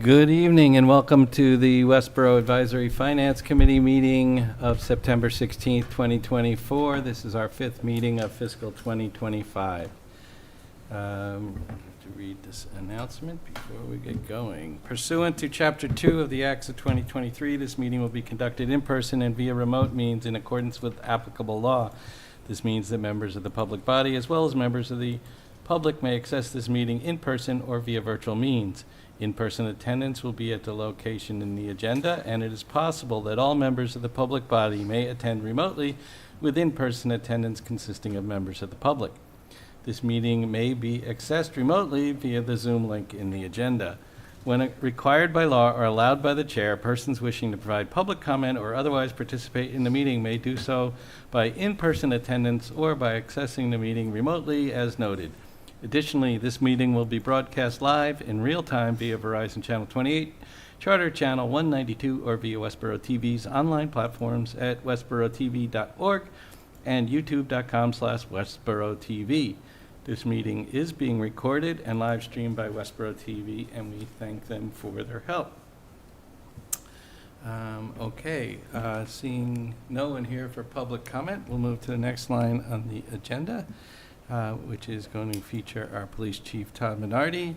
Good evening and welcome to the Westborough Advisory Finance Committee meeting of September 16th, 2024. This is our fifth meeting of fiscal 2025. To read this announcement before we get going. Pursuant to Chapter 2 of the Acts of 2023, this meeting will be conducted in person and via remote means in accordance with applicable law. This means that members of the public body as well as members of the public may access this meeting in person or via virtual means. In-person attendance will be at the location in the agenda, and it is possible that all members of the public body may attend remotely with in-person attendance consisting of members of the public. This meeting may be accessed remotely via the Zoom link in the agenda. When required by law or allowed by the chair, persons wishing to provide public comment or otherwise participate in the meeting may do so by in-person attendance or by accessing the meeting remotely as noted. Additionally, this meeting will be broadcast live in real time via Verizon Channel 28, Charter Channel 192, or via Westborough TV's online platforms at westboroughTV.org and youtube.com/WestboroughTV. This meeting is being recorded and live streamed by Westborough TV, and we thank them for their help. Seeing no one here for public comment, we'll move to the next line on the agenda. Which is going to feature our Police Chief Todd Minardi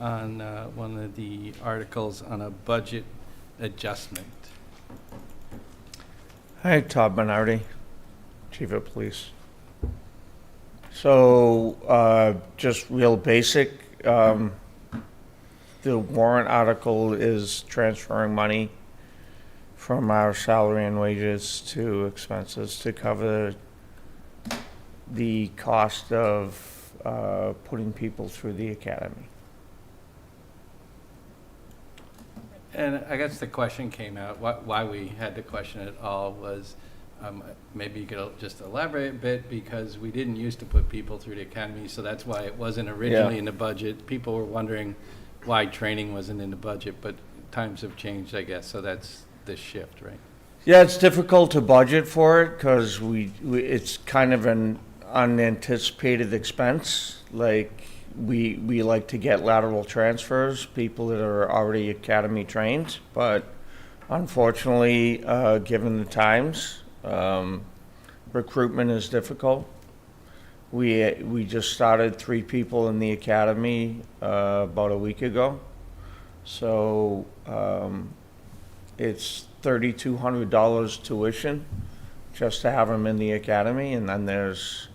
on one of the articles on a budget adjustment. Hi, Todd Minardi, Chief of Police. So, just real basic, the warrant article is transferring money from our salary and wages to expenses to cover the cost of putting people through the academy. And I guess the question came out, why we had to question it all was, maybe you could just elaborate a bit, because we didn't used to put people through the academy, so that's why it wasn't originally in the budget. People were wondering why training wasn't in the budget, but times have changed, I guess, so that's the shift, right? Yeah, it's difficult to budget for it because it's kind of an unanticipated expense. Like we like to get lateral transfers, people that are already academy trained, but unfortunately, given the times, recruitment is difficult. We just started 3 people in the academy about a week ago, so it's $3,200 tuition just to have them in the academy, and then there's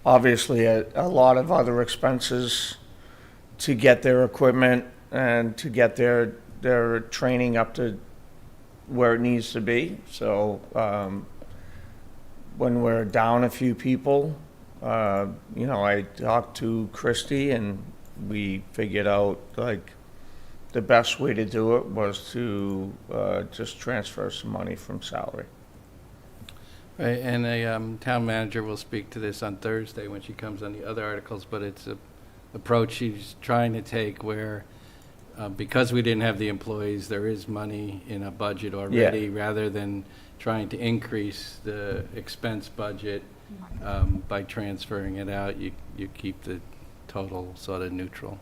obviously a lot of other expenses to get their equipment and to get their training up to where it needs to be. So when we're down a few people, I talked to Christy and we figured out like the best way to do it was to just transfer some money from salary. Right, and a town manager will speak to this on Thursday when she comes on the other articles, but it's an approach she's trying to take where, because we didn't have the employees, there is money in a budget already, rather than trying to increase the expense budget by transferring it out. You keep the total sort of neutral.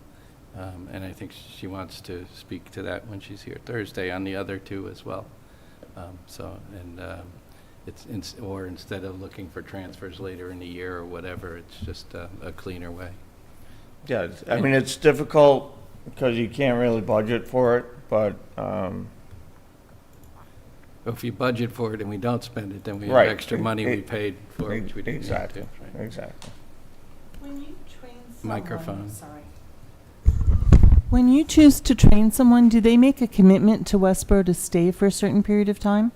And I think she wants to speak to that when she's here Thursday on the other two as well. Or instead of looking for transfers later in the year or whatever, it's just a cleaner way. Yeah, I mean, it's difficult because you can't really budget for it, but if you budget for it and we don't spend it, then we have right. extra money we paid for, which we didn't exactly. have to. Right? Exactly. When you train someone, Microphone. Sorry. When you choose to train someone, do they make a commitment to Westborough to stay for a certain period of time?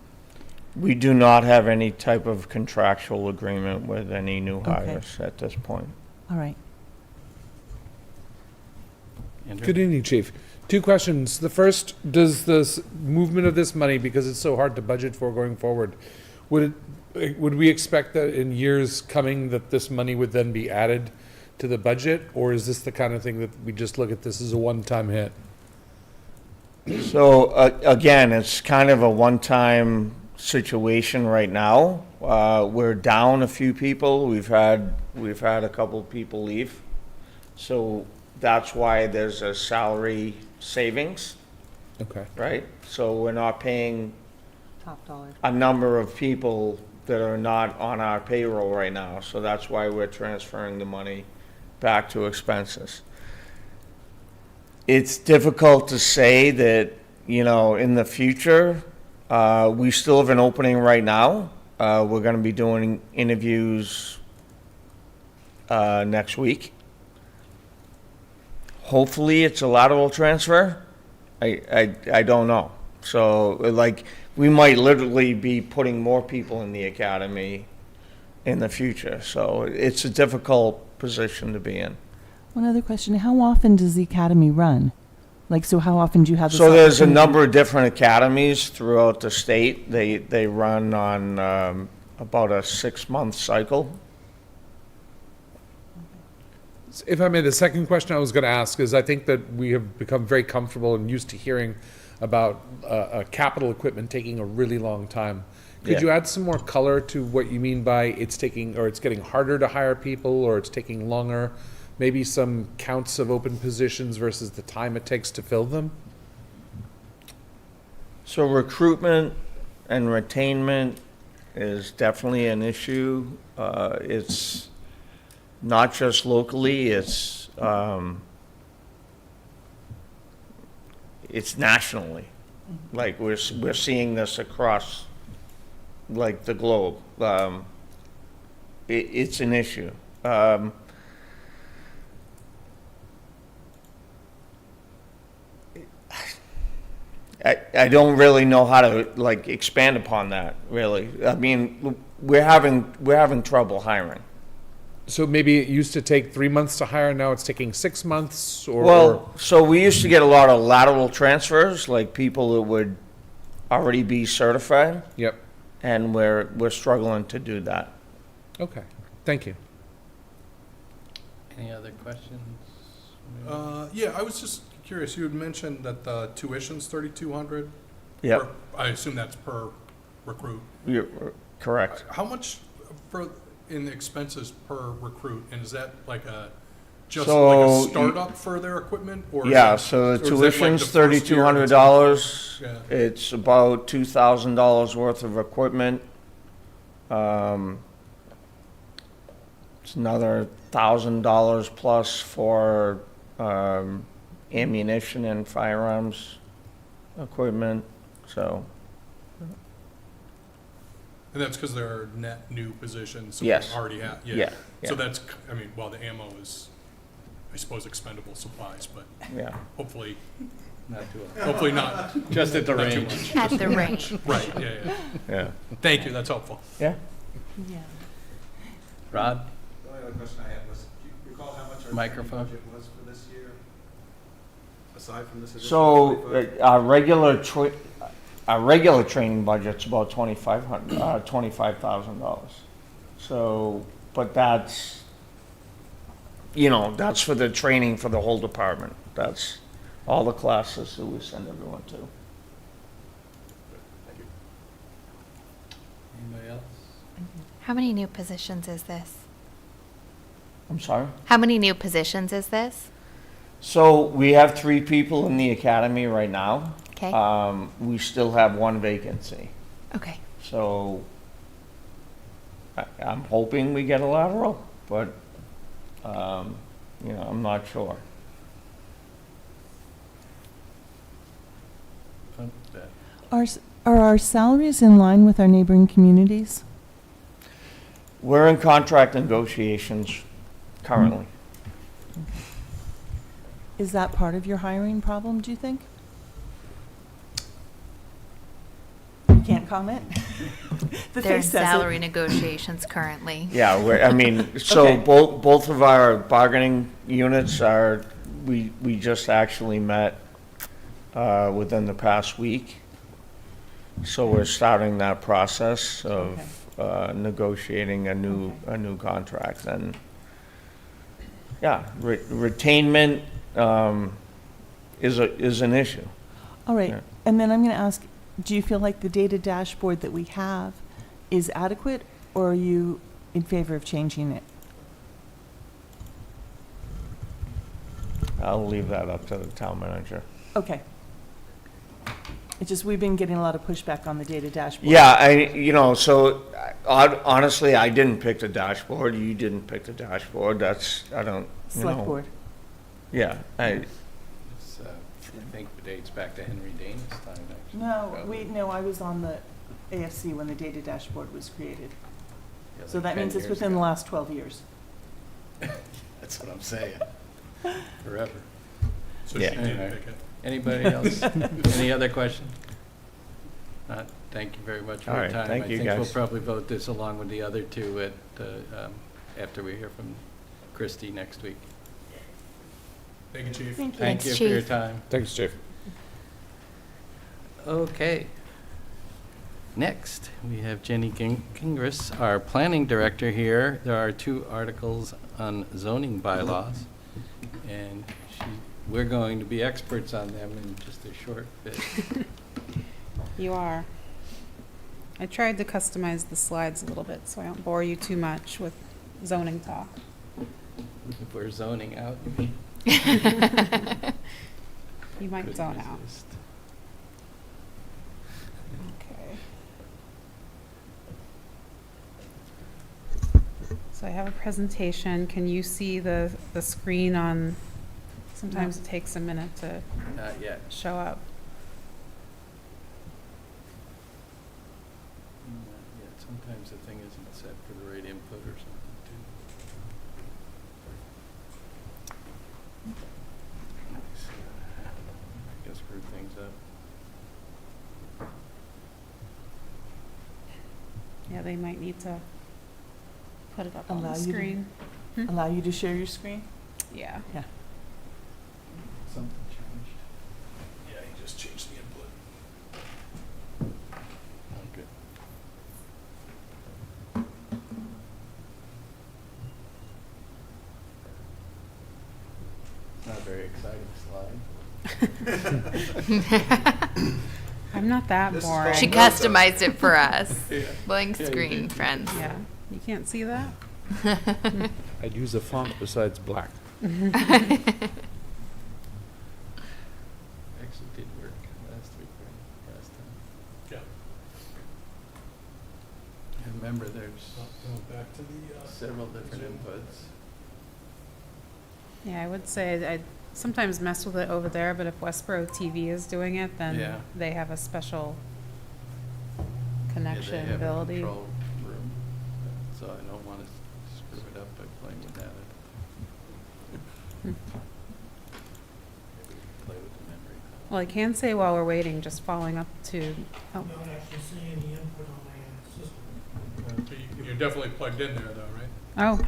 We do not have any type of contractual agreement with any new hires at this point. All right. Andrew? Good evening, Chief. 2 questions. The first, does this movement of this money, because it's so hard to budget for going forward, would we expect that in years coming that this money would then be added to the budget, or is this the kind of thing that we just look at this as a one-time hit? So again, it's kind of a one-time situation right now. We're down a few people. We've had a couple people leave. So that's why there's a salary savings, Okay. right? So we're not paying Top dollar. a number of people that are not on our payroll right now, so that's why we're transferring the money back to expenses. It's difficult to say that, in the future, we still have an opening right now. We're gonna be doing interviews, next week. Hopefully, it's a lateral transfer. I don't know. So, like, we might literally be putting more people in the academy in the future. So it's a difficult position to be in. One other question, how often does the academy run? Like, so how often do you have this So there's a opportunity? number of different academies throughout the state. They run on about a 6-month cycle. If I may, the second question I was going to ask is, I think that we have become very comfortable and used to hearing about capital equipment taking a really long time. Could Yeah. you add some more color to what you mean by it's taking, or it's getting harder to hire people, or it's taking longer? Maybe some counts of open positions versus the time it takes to fill them? So recruitment and retainment is definitely an issue. It's not just locally, it's nationally. Like, we're seeing this across, like, the globe. It's an issue. I don't really know how to, like, expand upon that, really. I mean, we're having trouble hiring. So maybe it used to take 3 months to hire, now it's taking 6 months, or? Well, so we used to get a lot of lateral transfers, like people that would already be certified, Yep, and we're struggling to do that. okay, thank you. Any other questions? Yeah, I was just curious, you had mentioned that the tuition's 3,200? Yep, I assume that's per recruit. you're correct. How much in expenses per recruit, and is that like just So like a you- startup for their equipment? Or is Yeah, that- so or the is that like tuition's the first year and it's- $3,200. Yeah. It's about $2,000 worth of equipment. It's another $1,000 plus for ammunition and firearms equipment, so, And that's because they're net new positions? So Yes. we already have, yeah, So yeah, that's, I mean, well, the ammo is, I suppose, expendable supplies, but yeah. hopefully Not too hopefully not, Just at the not too range. much. At the range. Right, yeah. Yeah. Thank you, that's helpful. Yeah. Yeah. Rod? The only other question I had was, do you recall how much our Microphone. training budget was for this year? Aside from this additional So, 25? our regular training budget's about $25,000. So, but that's, that's for the training for the whole department. That's all the classes that we send everyone to. Anybody else? How many new positions is this? I'm sorry? How many new positions is this? So we have 3 people in the academy right now. Okay, We still have 1 vacancy. okay. So I'm hoping we get a lateral, but, I'm not sure. Are our salaries in line with our neighboring communities? We're in contract negotiations currently. Is that part of your hiring problem, do you think? You can't comment? The There's face says it. salary negotiations currently. Yeah, so Okay. both of our bargaining units we just actually met within the past week. So we're starting that process of negotiating a new contract, and yeah, retainment is an issue. All right, Yeah. and then I'm going to ask, do you feel like the data dashboard that we have is adequate, or are you in favor of changing it? I'll leave that up to the town manager. Okay. It's just, we've been getting a lot of pushback on the data dashboard. Yeah, so honestly, I didn't pick the dashboard. You didn't pick the dashboard. I don't, Select board. Yeah, It's, I think it dates back to Henry Dana's time, actually. No, I was on the AFC when the data dashboard was created. Yeah, So like that 10 means it's years within the ago. last 12 years. That's what I'm saying. Forever. So Yeah. she did Anyway. pick it. Anybody else? Any other questions? Not, thank you very much for All your right, time. thank you, I think we'll guys. probably vote this along with the other two at, after we hear from Christie next week. Thank you, Chief. Thank you. Thank you Thanks, for your Chief. time. Thanks, Chief. Okay. Next, we have Jenny Gingras, our planning director here. There are 2 articles on zoning bylaws, and we're going to be experts on them in just a short bit. You are. I tried to customize the slides a little bit so I don't bore you too much with zoning talk. If we're zoning out, you mean? You might Couldn't zone out. resist. Okay. So I have a presentation. Can you see the screen on, sometimes it takes a minute to Not yet. show up. Not yet. Sometimes the thing isn't set for the right input or something, too. Nice. I guess screw things up. Yeah, they might need to put it up on Allow the you to- screen. Hmm? Allow you to share your screen? Yeah. Yeah. Something changed. Yeah, he just changed the input. Oh, good. Not a very exciting slide. I'm not that This is boring. She called- customized it for us. Yeah. Blank Yeah, you screen, did. friends. Yeah. You can't see that? I'd use a font besides black. Actually did work last week, right? Last time. Yeah. I remember there's Going back to the, several different inputs. Yeah, I would say I sometimes mess with it over there, but if Westborough TV is doing it, Yeah. then they have a special Yeah, connection they have a ability. control room, so I don't want to screw it up by playing with that. Hmm. Maybe play with the memory. Well, I can say while we're waiting, just following up to, oh, Not actually seeing any input on my system. you're definitely plugged in there though, right? oh,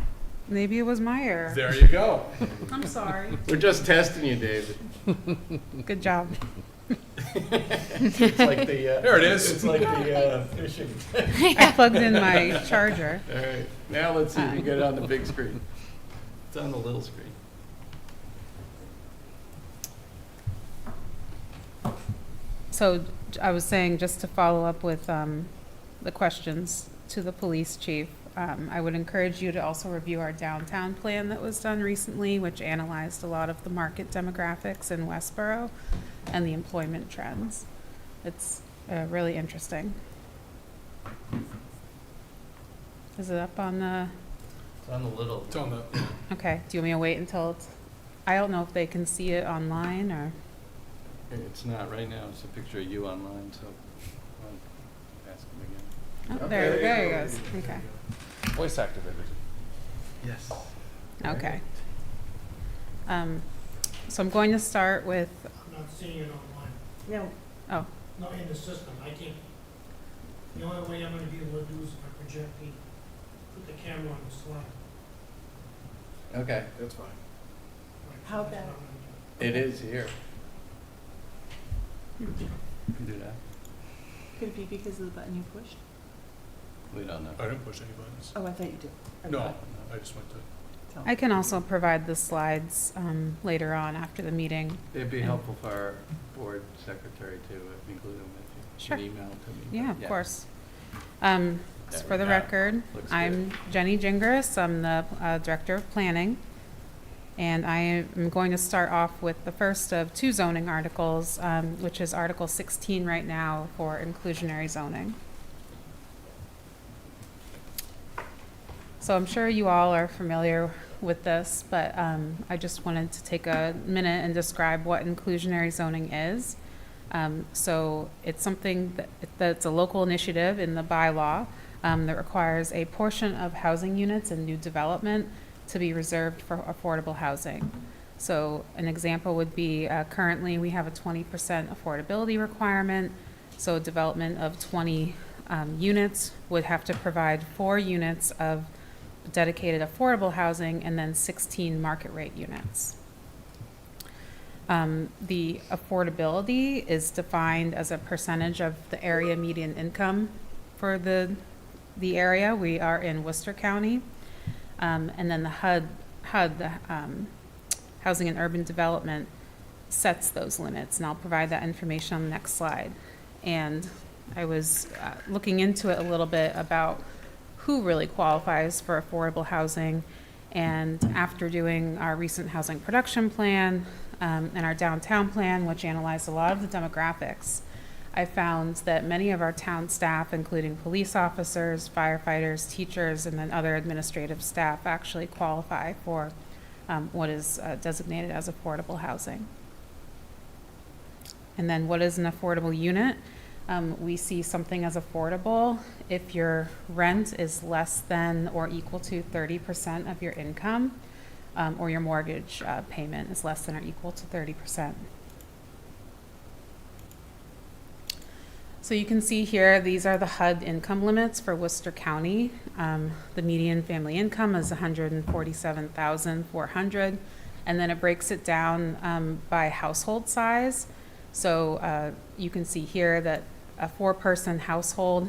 maybe it was my error. There you go. I'm sorry. We're just testing you, David. Good job. It's like the, There it is. It's like the fishing. I plugged in my charger. All right, now let's see if you get it on the big screen. It's on the little screen. So I was saying, just to follow up with the questions to the police chief, I would encourage you to also review our downtown plan that was done recently, which analyzed a lot of the market demographics in Westborough and the employment trends. It's really interesting. Is it up on the, It's on the little. It's on the, okay, do you want me to wait until it's, I don't know if they can see it online or, It's not right now, it's a picture of you online, so I'll ask him again. oh, Okay, there he go. goes, okay. Voice activated. Yes. Okay. So I'm going to start with, I'm not seeing it online, No. oh, not in the system, I can't. The only way I'm gonna be able to do is if I project put the camera on the slide. Okay, that's fine. Right, How that's bad? what I'm gonna do. it is here. You can do that. Could it be because of the button you pushed? We don't know. I didn't push any buttons. Oh, I thought you did. I No, thought- I just went to, tell I me. can also provide the slides later on after the meeting. It'd be And- helpful for our board secretary to include them if you Sure. can email to me. Yeah, but of course. That So we for the got. record, Looks I'm Jenny Gingras. I'm the Director of Planning. And I am going to start off with the first of two zoning articles, which is Article 16 right now for inclusionary zoning. So I'm sure you all are familiar with this, but I just wanted to take a minute and describe what inclusionary zoning is. So it's something that's a local initiative in the bylaw that requires a portion of housing units in new development to be reserved for affordable housing. So an example would be currently we have a 20% affordability requirement. So development of 20 units would have to provide 4 units of dedicated affordable housing and then 16 market rate units. The affordability is defined as a percentage of the area median income for the area. We are in Worcester County. And then the HUD, the Housing and Urban Development, sets those limits, and I'll provide that information on the next slide. And I was looking into it a little bit about who really qualifies for affordable housing, and after doing our recent housing production plan and our downtown plan, which analyzed a lot of the demographics, I found that many of our town staff, including police officers, firefighters, teachers, and then other administrative staff, actually qualify for what is designated as affordable housing. And then what is an affordable unit? We see something as affordable if your rent is less than or equal to 30% of your income, or your mortgage payment is less than or equal to 30%. So you can see here, these are the HUD income limits for Worcester County. The median family income is $147,400, and then it breaks it down by household size. So you can see here that a 4-person household,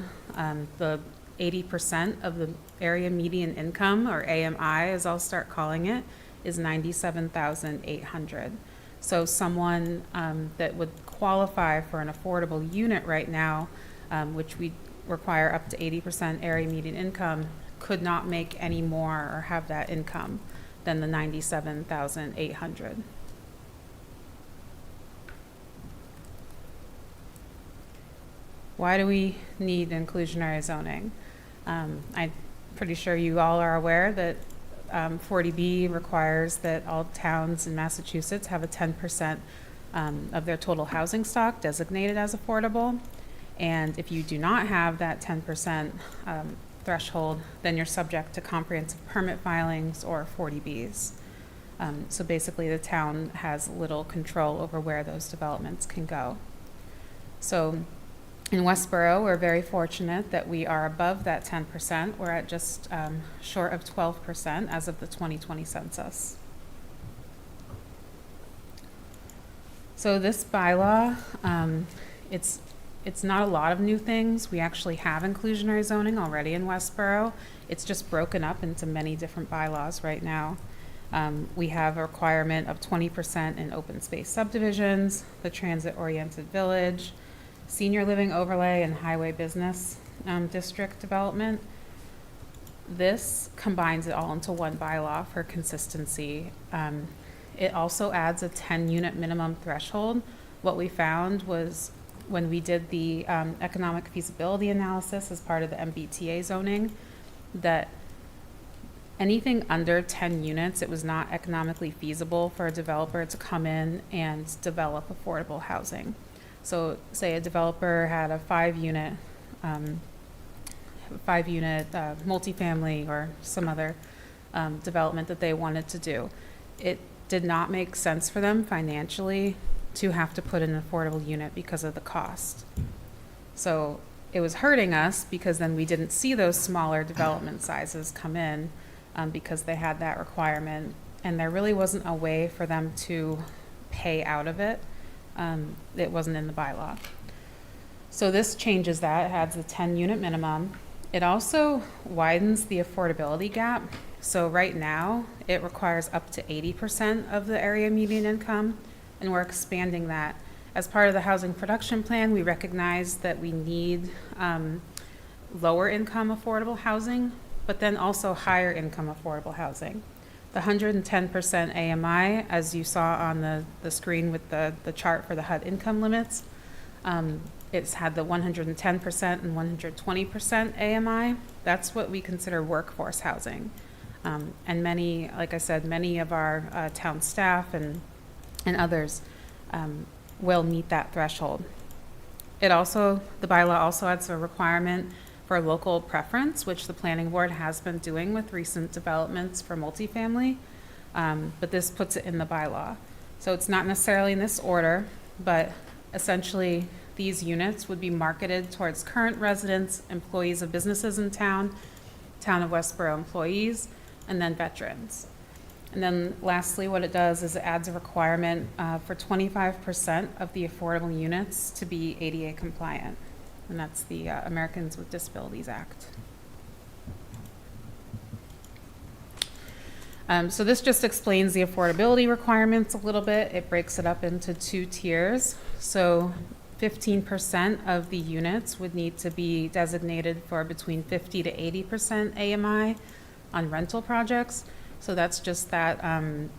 the 80% of the area median income, or AMI as I'll start calling it, is $97,800. So someone that would qualify for an affordable unit right now, which we require up to 80% area median income, could not make any more or have that income than the $97,800. Why do we need inclusionary zoning? I'm pretty sure you all are aware that 40B requires that all towns in Massachusetts have a 10% of their total housing stock designated as affordable. And if you do not have that 10% threshold, then you're subject to comprehensive permit filings or 40Bs. So basically the town has little control over where those developments can go. So in Westborough, we're very fortunate that we are above that 10%. We're at just short of 12% as of the 2020 census. So this bylaw, it's not a lot of new things. We actually have inclusionary zoning already in Westborough. It's just broken up into many different bylaws right now. We have a requirement of 20% in open space subdivisions, the transit-oriented village, senior living overlay, and highway business district development. This combines it all into one bylaw for consistency. It also adds a 10-unit minimum threshold. What we found was when we did the economic feasibility analysis as part of the MBTA zoning, that anything under 10 units, it was not economically feasible for a developer to come in and develop affordable housing. So say a developer had a 5-unit multifamily or some other development that they wanted to do. It did not make sense for them financially to have to put an affordable unit because of the cost. So it was hurting us because then we didn't see those smaller development sizes come in because they had that requirement, and there really wasn't a way for them to pay out of it. It wasn't in the bylaw. So this changes that. It adds a 10-unit minimum. It also widens the affordability gap. So right now, it requires up to 80% of the area median income, and we're expanding that. As part of the housing production plan, we recognize that we need lower income affordable housing, but then also higher income affordable housing. The 110% AMI, as you saw on the screen with the chart for the HUD income limits, it's had the 110% and 120% AMI. That's what we consider workforce housing. And many, like I said, many of our town staff and others will meet that threshold. The bylaw also adds a requirement for local preference, which the planning board has been doing with recent developments for multifamily, but this puts it in the bylaw. So it's not necessarily in this order, but essentially these units would be marketed towards current residents, employees of businesses in town of Westborough employees, and then veterans. And then lastly, what it does is it adds a requirement for 25% of the affordable units to be ADA compliant. And that's the Americans with Disabilities Act. So this just explains the affordability requirements a little bit. It breaks it up into 2 tiers. So 15% of the units would need to be designated for between 50 to 80% AMI on rental projects. So that's just that,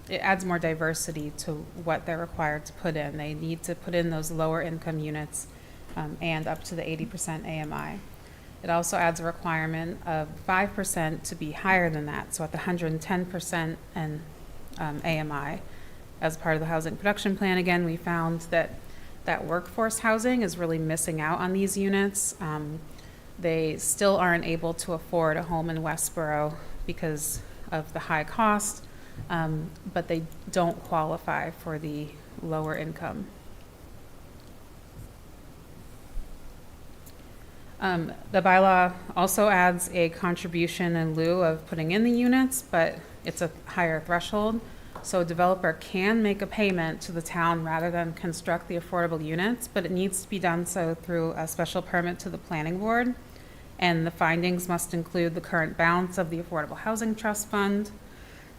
it adds more diversity to what they're required to put in. They need to put in those lower income units and up to the 80% AMI. It also adds a requirement of 5% to be higher than that, so at the 110% and AMI. As part of the housing production plan, again, we found that workforce housing is really missing out on these units. They still aren't able to afford a home in Westborough because of the high cost, but they don't qualify for the lower income. The bylaw also adds a contribution in lieu of putting in the units, but it's a higher threshold. So a developer can make a payment to the town rather than construct the affordable units, but it needs to be done so through a special permit to the planning board. And the findings must include the current balance of the Affordable Housing Trust Fund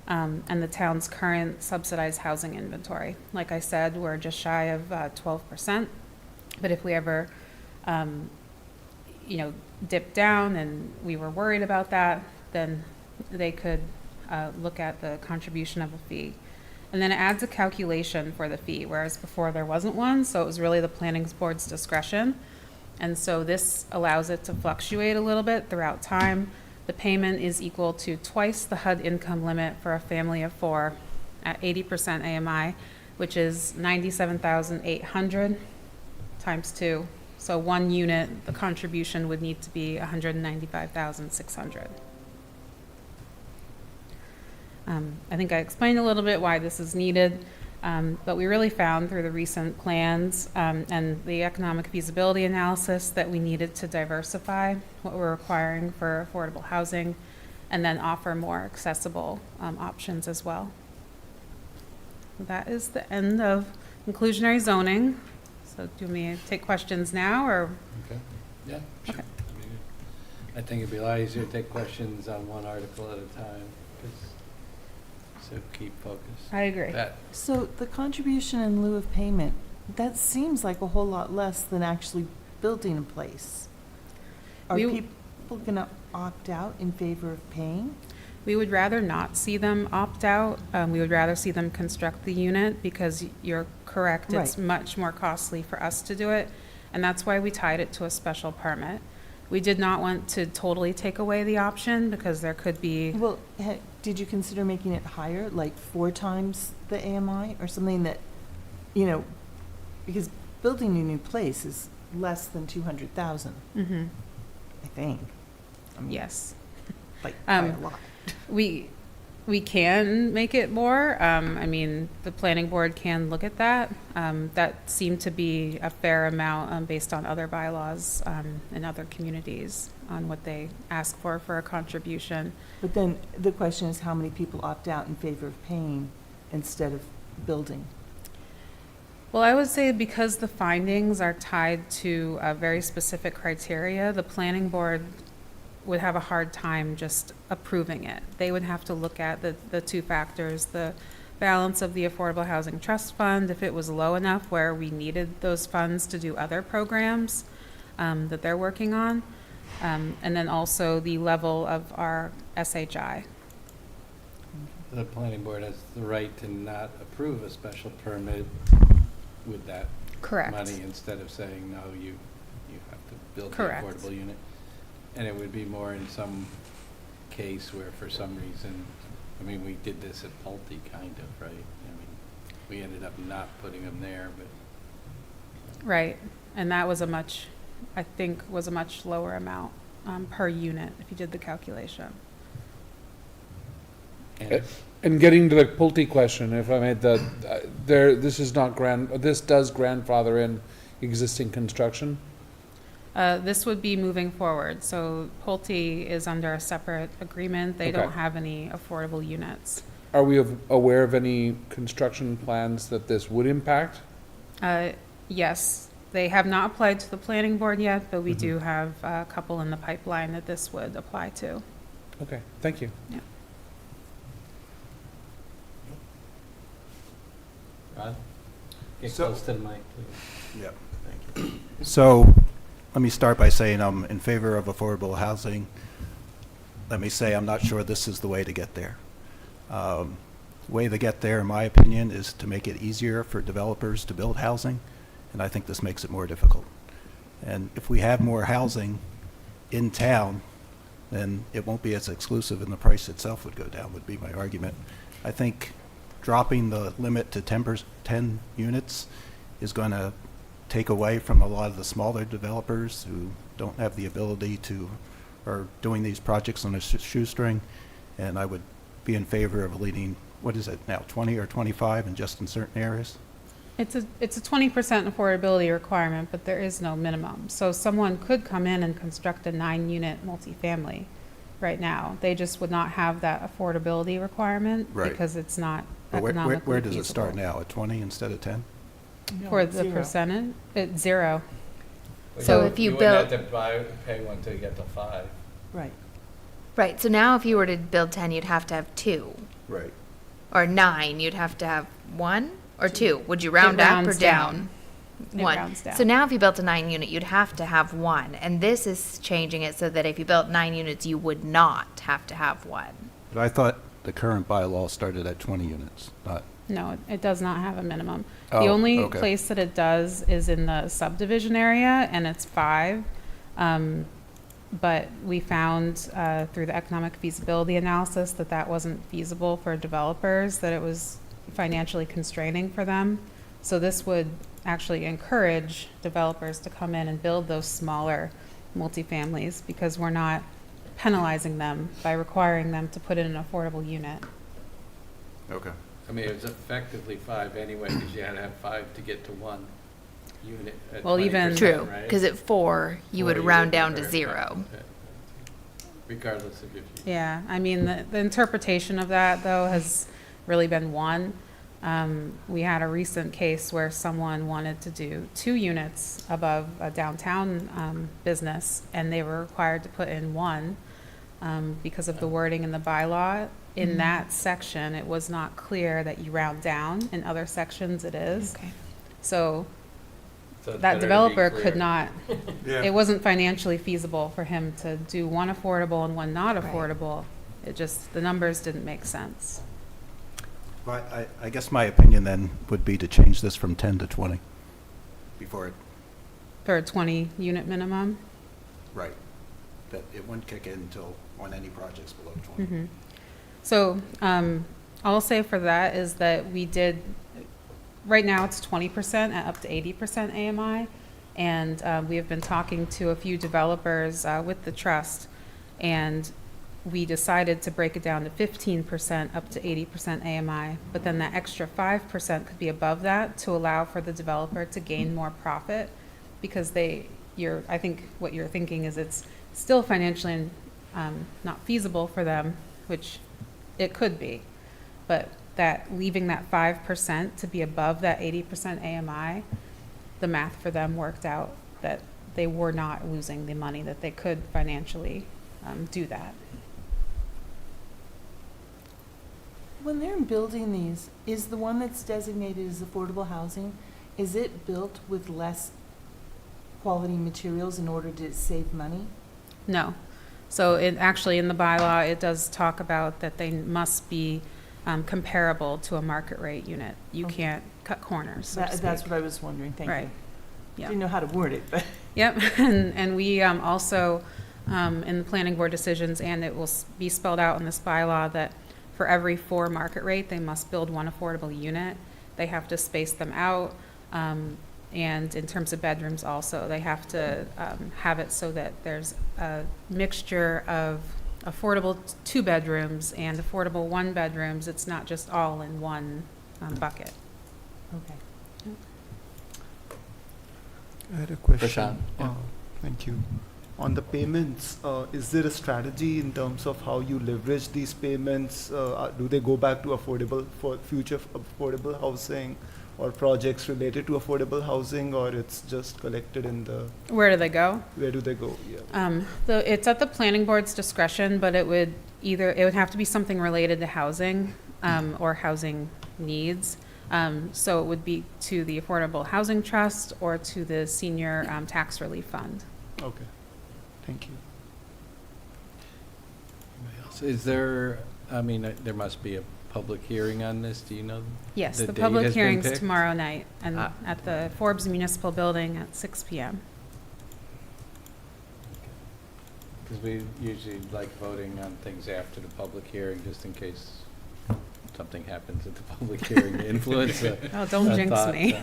and the town's current subsidized housing inventory. Like I said, we're just shy of 12%, but if we ever dip down and we were worried about that, then they could look at the contribution of a fee. And then it adds a calculation for the fee, whereas before there wasn't one, so it was really the planning board's discretion. And so this allows it to fluctuate a little bit throughout time. The payment is equal to twice the HUD income limit for a family of 4 at 80% AMI, which is $97,800 times 2. So 1 unit, the contribution would need to be $195,600. I think I explained a little bit why this is needed, but we really found through the recent plans and the economic feasibility analysis that we needed to diversify what we're requiring for affordable housing and then offer more accessible options as well. That is the end of inclusionary zoning. So do you want me to take questions now or? Okay. Yeah. Sure. Okay. I think it'd be a lot easier to take questions on one article at a time. So keep focused. I agree. Pat? So the contribution in lieu of payment, that seems like a whole lot less than actually building a place. Are people going to opt out in favor of paying? We would rather not see them opt out. We would rather see them construct the unit because you're correct. It's Right. much more costly for us to do it. And that's why we tied it to a special permit. We did not want to totally take away the option because there could be. Well, did you consider making it higher, like 4 times the AMI or something that, because building a new place is less than 200,000, Mm-hmm. I think. I mean, Yes. Like by a lot. We can make it more. I mean, the planning board can look at that. That seemed to be a fair amount based on other bylaws in other communities on what they ask for a contribution. But then the question is how many people opt out in favor of paying instead of building? Well, I would say because the findings are tied to a very specific criteria, the planning board would have a hard time just approving it. They would have to look at the 2 factors, the balance of the Affordable Housing Trust Fund, if it was low enough where we needed those funds to do other programs that they're working on, and then also the level of our SHI. the planning board has the right to not approve a special permit with that Correct. money instead of saying, no, you have to build the Correct. affordable unit. And it would be more in some case where for some reason, I mean, we did this at Pulte kind of, right? I mean, we ended up not putting them there, but Right, and that was I think was a much lower amount per unit, if you did the calculation. and And getting to the Pulte question, if I may, this does grandfather in existing construction? This would be moving forward, so Pulte is under a separate agreement. They don't Okay. have any affordable units. Are we aware of any construction plans that this would impact? Yes, they have not applied to the planning board yet, but we Mhm. do have a couple in the pipeline that this would apply to. Okay, thank you. Rod, get So- close to the mic, please. Yep, thank you. So, let me start by saying I'm in favor of affordable housing. Let me say, I'm not sure this is the way to get there. Way to get there, in my opinion, is to make it easier for developers to build housing, and I think this makes it more difficult. And if we have more housing in town, then it won't be as exclusive and the price itself would go down, would be my argument. I think dropping the limit to 10 units is going to take away from a lot of the smaller developers who don't have the ability to, or doing these projects on a shoestring, and I would be in favor of leading, what is it now, 20 or 25 and just in certain areas? It's a 20% affordability requirement, but there is no minimum. So someone could come in and construct a 9-unit multifamily right now. They just would not have that affordability requirement Right. because it's not But economically feasible. where does it start now, at 20 instead of 10? For the percentage, it's 0. So if you wouldn't built- have to pay one till you get to 5. Right. Right, so now if you were to build 10, you'd have to have 2. Right. Or 9, you'd have to have 1 or 2. Would you round up or rounds down? down. It 1. rounds down. So now if you built a 9-unit, you'd have to have 1. And this is changing it so that if you built 9 units, you would not have to have 1. But I thought the current bylaw started at 20 units, not, No, it does not have a minimum. The Oh, only okay. place that it does is in the subdivision area, and it's 5. But we found through the economic feasibility analysis that that wasn't feasible for developers, that it was financially constraining for them. So this would actually encourage developers to come in and build those smaller multifamilies because we're not penalizing them by requiring them to put in an affordable unit. okay. I mean, it was effectively 5 anyway, because you had to have 5 to get to 1 unit at Well, even- 20%, True, right? because at 4, you would Or round down wouldn't, to or- 0. okay. Regardless of if you. Yeah, I mean, the interpretation of that, though, has really been one. We had a recent case where someone wanted to do 2 units above a downtown business, and they were required to put in 1 because of the wording in the bylaw. In that section, it was not clear that you round down. In other sections, it is. Okay. So So it's better that to be developer clear. could not, Yeah. it wasn't financially feasible for him to do 1 affordable and 1 not Right. affordable. It just, the numbers didn't make sense. Well, I guess my opinion then would be to change this from 10 to 20 before it, For a 20-unit minimum? right, that it wouldn't kick in until on any projects below 20. Mhm. So, all I'll say for that is that we did, right now it's 20% and up to 80% AMI. And we have been talking to a few developers with the trust, and we decided to break it down to 15% up to 80% AMI. But then that extra 5% could be above that to allow for the developer to gain more profit, because I think what you're thinking is it's still financially not feasible for them, which it could be, but that leaving that 5% to be above that 80% AMI, the math for them worked out that they were not losing the money, that they could financially do that. When they're building these, is the one that's designated as affordable housing, is it built with less quality materials in order to save money? No. So it actually, in the bylaw, it does talk about that they must be comparable to a market rate unit. You Okay. can't cut corners, so to That's speak. what I was wondering, thank you. Right. Yeah. Didn't know how to word it, but. Yep, and we also, in the planning board decisions, and it will be spelled out in this bylaw, that for every 4 market rate, they must build 1 affordable unit. They have to space them out, and in terms of bedrooms also, they have to have it so that there's a mixture of affordable 2 bedrooms and affordable 1 bedrooms. It's not just all in one bucket. Okay. I had a question. Prashant, yeah. Thank you. On the payments, is there a strategy in terms of how you leverage these payments? Do they go back to affordable, for future affordable housing or projects related to affordable housing, or it's just collected in the, Where do they go? where do they go? Yeah. It's at the planning board's discretion, but it would have to be something related to housing, or housing needs. So it would be to the Affordable Housing Trust or to the Senior Tax Relief Fund. Okay. Thank you. Anybody else? Is there, I mean, there must be a public hearing on this, do you know? Yes, The the date public has been hearing's picked? tomorrow night and Ah. at the Forbes Municipal Building at 6 p.m. Because we usually like voting on things after the public hearing, just in case something happens at the public hearing to influence a Oh, don't a jinx thought, me.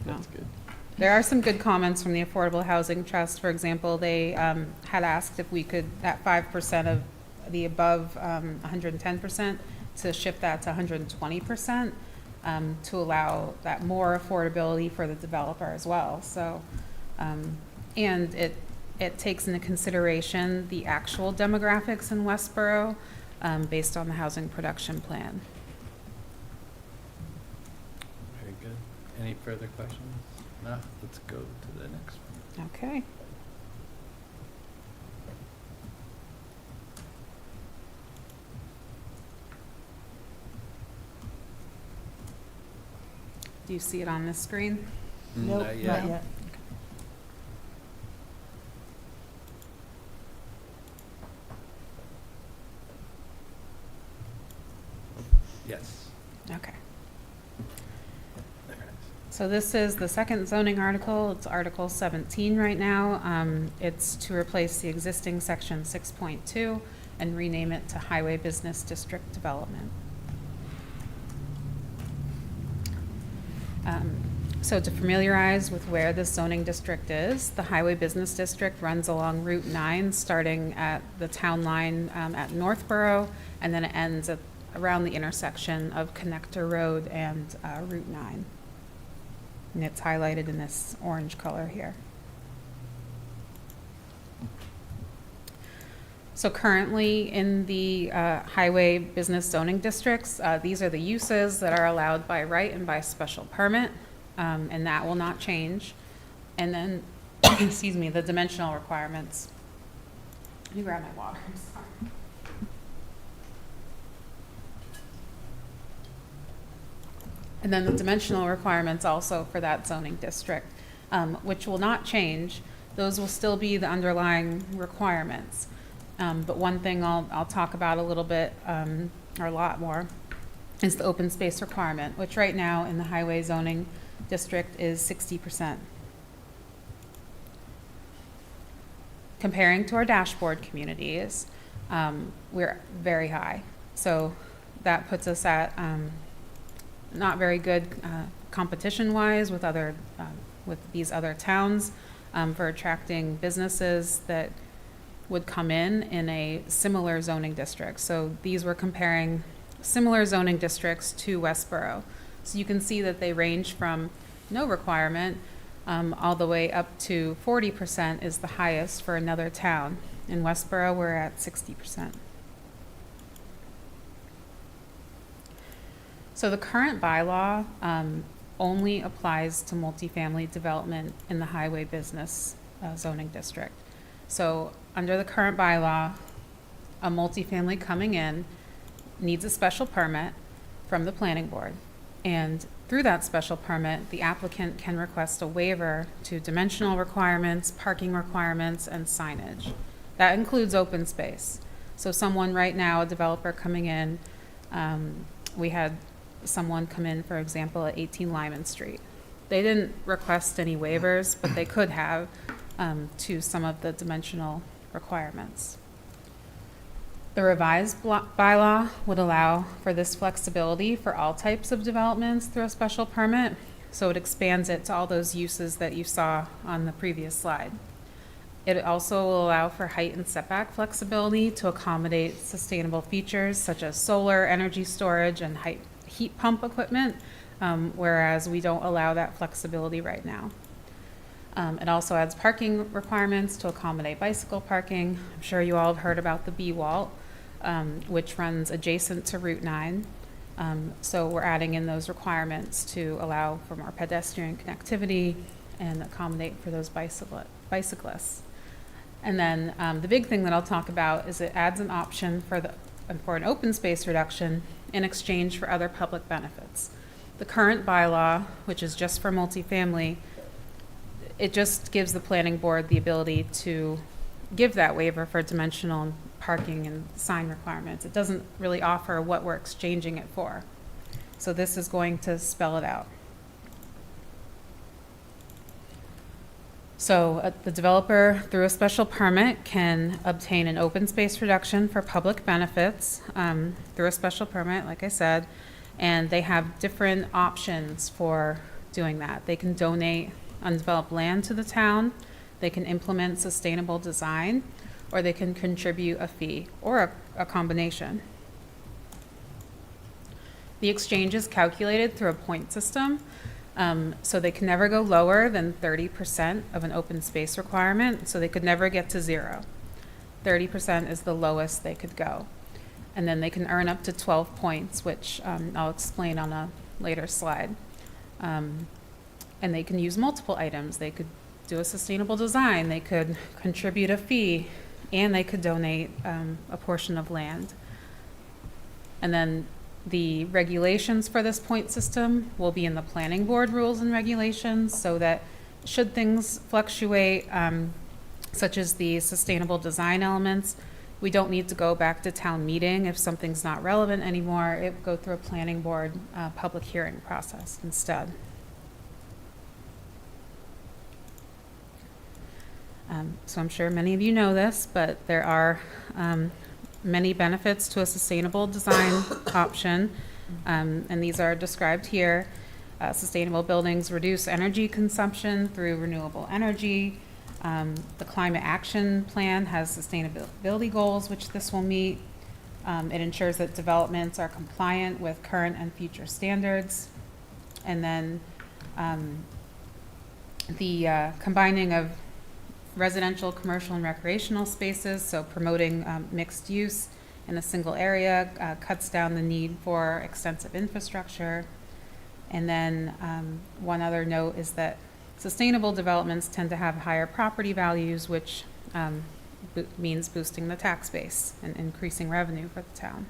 That's good. There are some good comments from the Affordable Housing Trust. For example, they had asked if we could, at 5% of the above 110%, to shift that to 120%, to allow that more affordability for the developer as well. So, and it takes into consideration the actual demographics in Westborough based on the housing production plan. Very good. Any further questions? No, let's go to the next one. Okay. Do you see it on the screen? Nope, Not not yet. yet. Yes. Okay. There it is. So this is the second zoning article. It's Article 17 right now. It's to replace the existing Section 6.2 and rename it to Highway Business District Development. So to familiarize with where this zoning district is, the Highway Business District runs along Route 9, starting at the town line at Northborough, and then it ends at around the intersection of Connector Road and Route 9. And it's highlighted in this orange color here. So currently in the highway business zoning districts, these are the uses that are allowed by right and by special permit, and that will not change. And then, excuse me, the dimensional requirements. Let me grab my water, I'm sorry. And then the dimensional requirements also for that zoning district, which will not change. Those will still be the underlying requirements. But one thing I'll talk about a little bit, or a lot more, is the open space requirement, which right now in the highway zoning district is 60%. Comparing to our dashboard communities, we're very high. So that puts us at not very good competition-wise with these other towns for attracting businesses that would come in a similar zoning district. So these were comparing similar zoning districts to Westborough. So you can see that they range from no requirement all the way up to 40% is the highest for another town. In Westborough, we're at 60%. So the current bylaw only applies to multifamily development in the highway business zoning district. So under the current bylaw, a multifamily coming in needs a special permit from the planning board. And through that special permit, the applicant can request a waiver to dimensional requirements, parking requirements, and signage. That includes open space. So someone right now, a developer coming in, we had someone come in, for example, at 18 Lyman Street. They didn't request any waivers, but they could have to some of the dimensional requirements. The revised bylaw would allow for this flexibility for all types of developments through a special permit, so it expands it to all those uses that you saw on the previous slide. It also will allow for height and setback flexibility to accommodate sustainable features such as solar, energy storage, and heat pump equipment, whereas we don't allow that flexibility right now. It also adds parking requirements to accommodate bicycle parking. I'm sure you all have heard about the B-Walt, which runs adjacent to Route 9. So we're adding in those requirements to allow for more pedestrian connectivity and accommodate for those bicyclists. And then the big thing that I'll talk about is it adds an option for an open space reduction in exchange for other public benefits. The current bylaw, which is just for multifamily, it just gives the planning board the ability to give that waiver for dimensional parking and sign requirements. It doesn't really offer what we're exchanging it for. So this is going to spell it out. So the developer, through a special permit, can obtain an open space reduction for public benefits through a special permit, like I said, and they have different options for doing that. They can donate undeveloped land to the town, they can implement sustainable design, or they can contribute a fee, or a combination. The exchange is calculated through a point system, so they can never go lower than 30% of an open space requirement, so they could never get to 0. 30% is the lowest they could go. And then they can earn up to 12 points, which I'll explain on a later slide. And they can use multiple items. They could do a sustainable design, they could contribute a fee, and they could donate a portion of land. And then the regulations for this point system will be in the planning board rules and regulations, so that should things fluctuate, such as the sustainable design elements, we don't need to go back to town meeting if something's not relevant anymore. It would go through a planning board public hearing process instead. So I'm sure many of you know this, but there are many benefits to a sustainable design option, and these are described here. Sustainable buildings reduce energy consumption through renewable energy. The Climate Action Plan has sustainability goals, which this will meet. It ensures that developments are compliant with current and future standards. And then the combining of residential, commercial, and recreational spaces, so promoting mixed use in a single area cuts down the need for extensive infrastructure. And then one other note is that sustainable developments tend to have higher property values, which means boosting the tax base and increasing revenue for the town.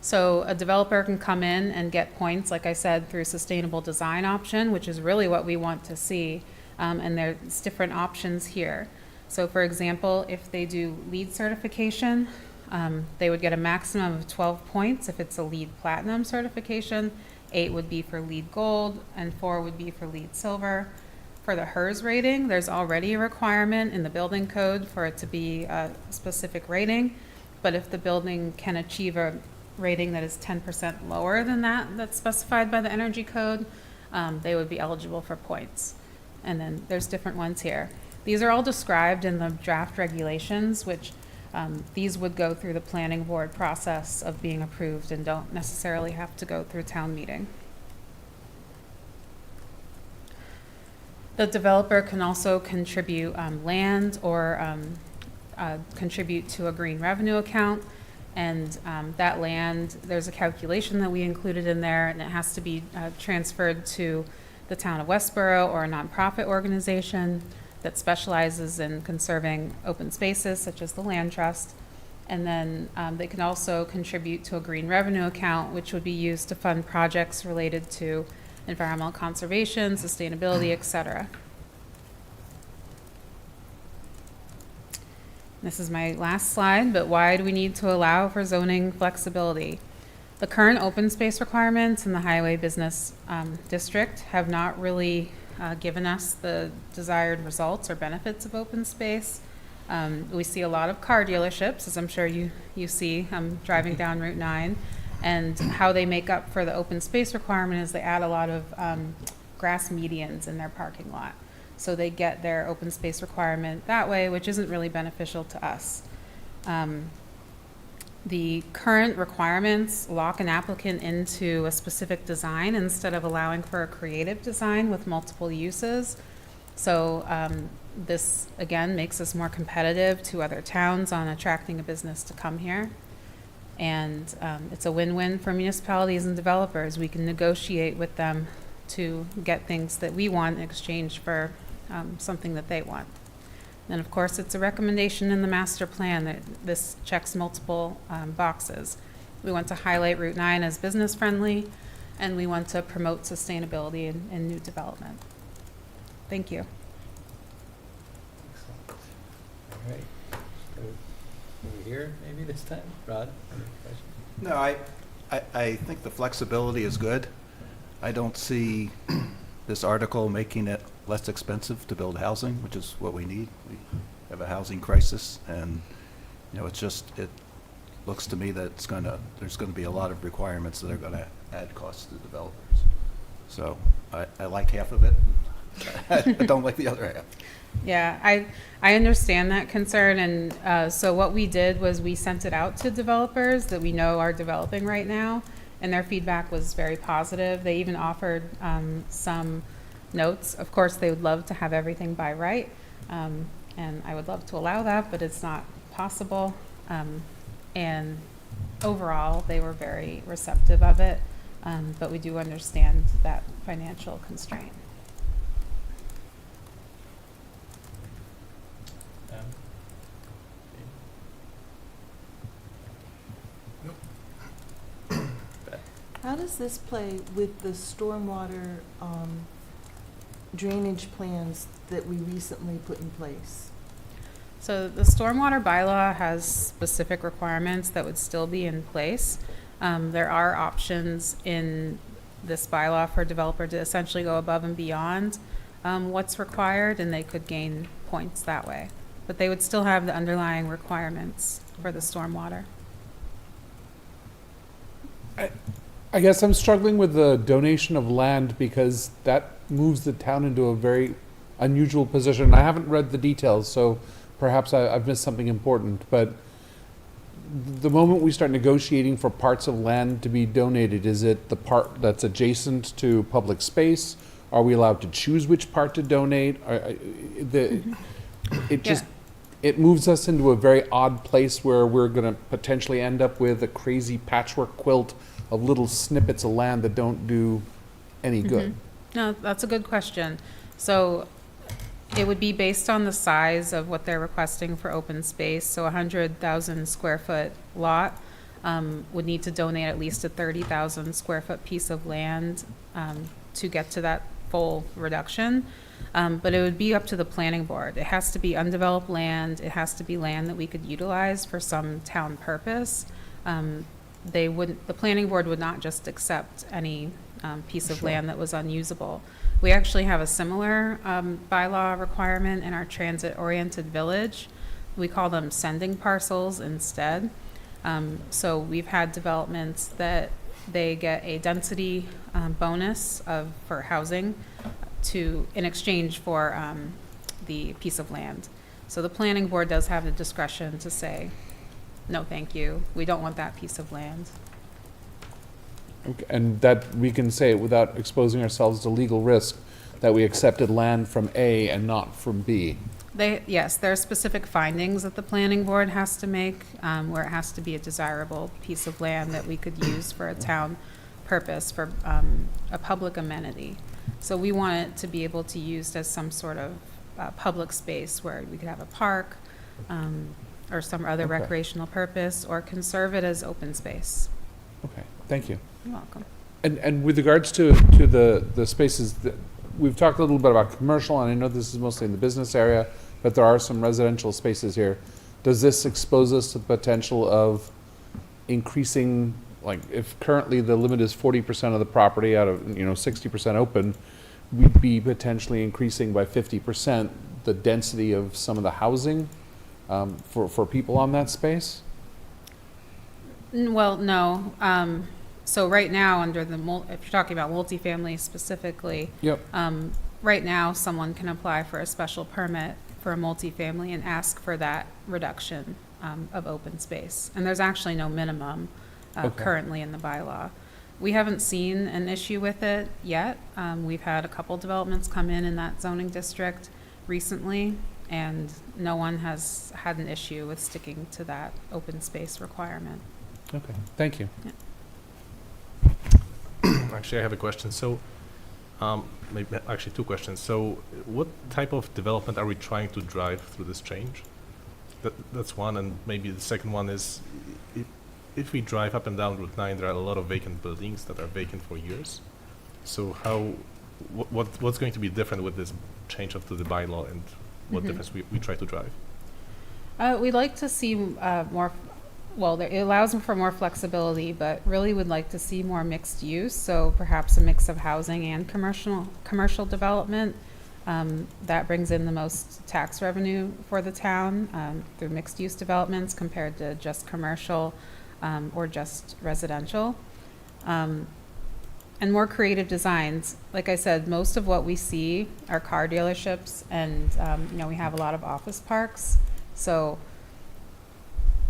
So a developer can come in and get points, like I said, through sustainable design option, which is really what we want to see. And there's different options here. So for example, if they do LEED certification, they would get a maximum of 12 points if it's a LEED Platinum certification. 8 would be for LEED Gold, and 4 would be for LEED Silver. For the HERS rating, there's already a requirement in the building code for it to be a specific rating. But if the building can achieve a rating that is 10% lower than that's specified by the energy code, they would be eligible for points. And then there's different ones here. These are all described in the draft regulations, which these would go through the planning board process of being approved and don't necessarily have to go through town meeting. The developer can also contribute land or contribute to a green revenue account. And that land, there's a calculation that we included in there, and it has to be transferred to the town of Westborough or a nonprofit organization that specializes in conserving open spaces, such as the Land Trust. And then they can also contribute to a green revenue account, which would be used to fund projects related to environmental conservation, sustainability, et cetera. This is my last slide, but why do we need to allow for zoning flexibility? The current open space requirements in the highway business district have not really given us the desired results or benefits of open space. We see a lot of car dealerships, as I'm sure you see driving down Route 9, and how they make up for the open space requirement is they add a lot of grass medians in their parking lot. So they get their open space requirement that way, which isn't really beneficial to us. The current requirements lock an applicant into a specific design instead of allowing for a creative design with multiple uses. So this, again, makes us more competitive to other towns on attracting a business to come here. And it's a win-win for municipalities and developers. We can negotiate with them to get things that we want in exchange for something that they want. And of course, it's a recommendation in the master plan that this checks multiple boxes. We want to highlight Route 9 as business friendly, and we want to promote sustainability in new development. Thank you. All right. So, over here, maybe this time? Rod, any questions? No, I think the flexibility is good. I don't see this article making it less expensive to build housing, which is what we need. We have a housing crisis, and, you know, it looks to me that there's gonna be a lot of requirements that are gonna add costs to developers. So I like half of it. I don't like the other half. Yeah, I understand that concern, and so what we did was we sent it out to developers that we know are developing right now, and their feedback was very positive. They even offered some notes. Of course, they would love to have everything by right, and I would love to allow that, but it's not possible. And overall, they were very receptive of it, but we do understand that financial constraint. How does this play with the stormwater drainage plans that we recently put in place? So the stormwater bylaw has specific requirements that would still be in place. There are options in this bylaw for a developer to essentially go above and beyond what's required, and they could gain points that way. But they would still have the underlying requirements for the stormwater. I guess I'm struggling with the donation of land because that moves the town into a very unusual position. I haven't read the details, so perhaps I've missed something important, but the moment we start negotiating for parts of land to be donated, is it the part that's adjacent to public space? Are we allowed to choose which part to donate? It moves us into a very odd place where we're going to potentially end up with a crazy patchwork quilt of little snippets of land that don't do any good. No, that's a good question. So it would be based on the size of what they're requesting for open space. So 100,000 square foot lot would need to donate at least a 30,000 square foot piece of land to get to that full reduction. But it would be up to the planning board. It has to be undeveloped land. It has to be land that we could utilize for some town purpose. The planning board would not just accept any piece of land that was unusable. We actually have a similar bylaw requirement in our transit-oriented village. We call them sending parcels instead. So we've had developments that they get a density bonus for housing in exchange for the piece of land. So the planning board does have the discretion to say, no, thank you. We don't want that piece of land. Okay, and that we can say it without exposing ourselves to legal risk, that we accepted land from A and not from B. Yes, there are specific findings that the planning board has to make, where it has to be a desirable piece of land that we could use for a town purpose, for a public amenity. So we want it to be able to be used as some sort of public space where we could have a park, or some other recreational purpose, or conserve it as open space. Okay, thank you. You're welcome. And with regards to the spaces, we've talked a little bit about commercial, and I know this is mostly in the business area, but there are some residential spaces here. does this expose us to the potential of increasing, like, if currently the limit is 40% of the property out of, 60% open, we'd be potentially increasing by 50% the density of some of the housing for people on that space? Well, no. So right now, under the, if you're talking about multifamily specifically, Yep. right now, someone can apply for a special permit for a multifamily and ask for that reduction of open space. And there's actually no minimum Okay. currently in the bylaw. We haven't seen an issue with it yet. We've had a couple developments come in that zoning district recently, and no one has had an issue with sticking to that open space requirement. Okay, thank you. Actually, I have a question. So, maybe actually two questions. So, what type of development are we trying to drive through this change? That's one, and maybe the second one is, if we drive up and down Route 9, there are a lot of vacant buildings that are vacant for years. So, what's going to be different with this change up to the bylaw, and what difference we try to drive? We'd like to see more. Well, it allows for more flexibility, but really would like to see more mixed use. So perhaps a mix of housing and commercial development. That brings in the most tax revenue for the town through mixed use developments compared to just commercial or just residential. And more creative designs. Like I said, most of what we see are car dealerships, and we have a lot of office parks. So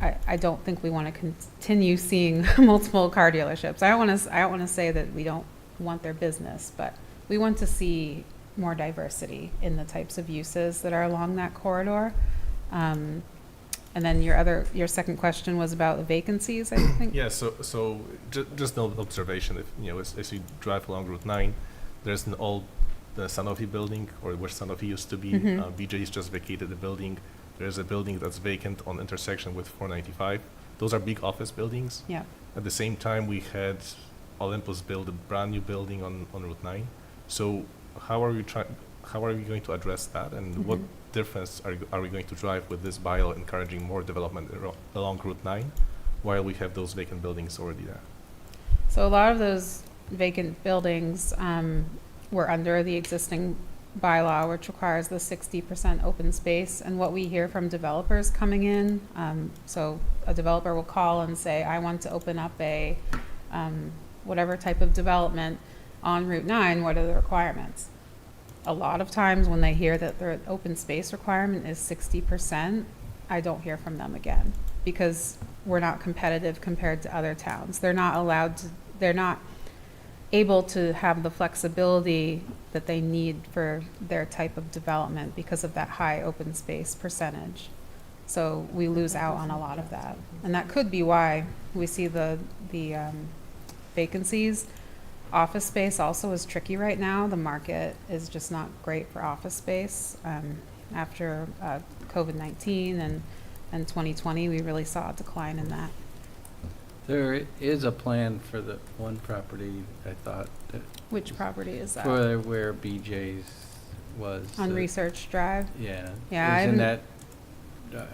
I don't think we want to continue seeing multiple car dealerships. I don't want to say that we don't want their business, but we want to see more diversity in the types of uses that are along that corridor. And then your second question was about the vacancies, I think. Yeah. So just an observation. If as you drive along Route 9, there's an old Sanofi building, or where Sanofi used to be. BJ's just vacated the building. There's a building that's vacant on intersection with 495. Those are big office buildings. Yeah. At the same time, we had Olympus build a brand new building on Route 9. So how are we going to address that, and what difference are we going to drive with this bylaw encouraging more development along Route 9 while we have those vacant buildings already there? So a lot of those vacant buildings were under the existing bylaw, which requires the 60% open space. And what we hear from developers coming in, so a developer will call and say, I want to open up a whatever type of development on Route 9, what are the requirements? A lot of times when they hear that their open space requirement is 60%, I don't hear from them again, because we're not competitive compared to other towns. They're not able to have the flexibility that they need for their type of development because of that high open space percentage. So we lose out on a lot of that. And that could be why we see the vacancies. Office space also is tricky right now. The market is just not great for office space. After COVID-19 and 2020, we really saw a decline in that. There is a plan for the one property, I thought, that Which property is that? for where BJ's was. On Research Drive? Yeah. Yeah, Isn't that,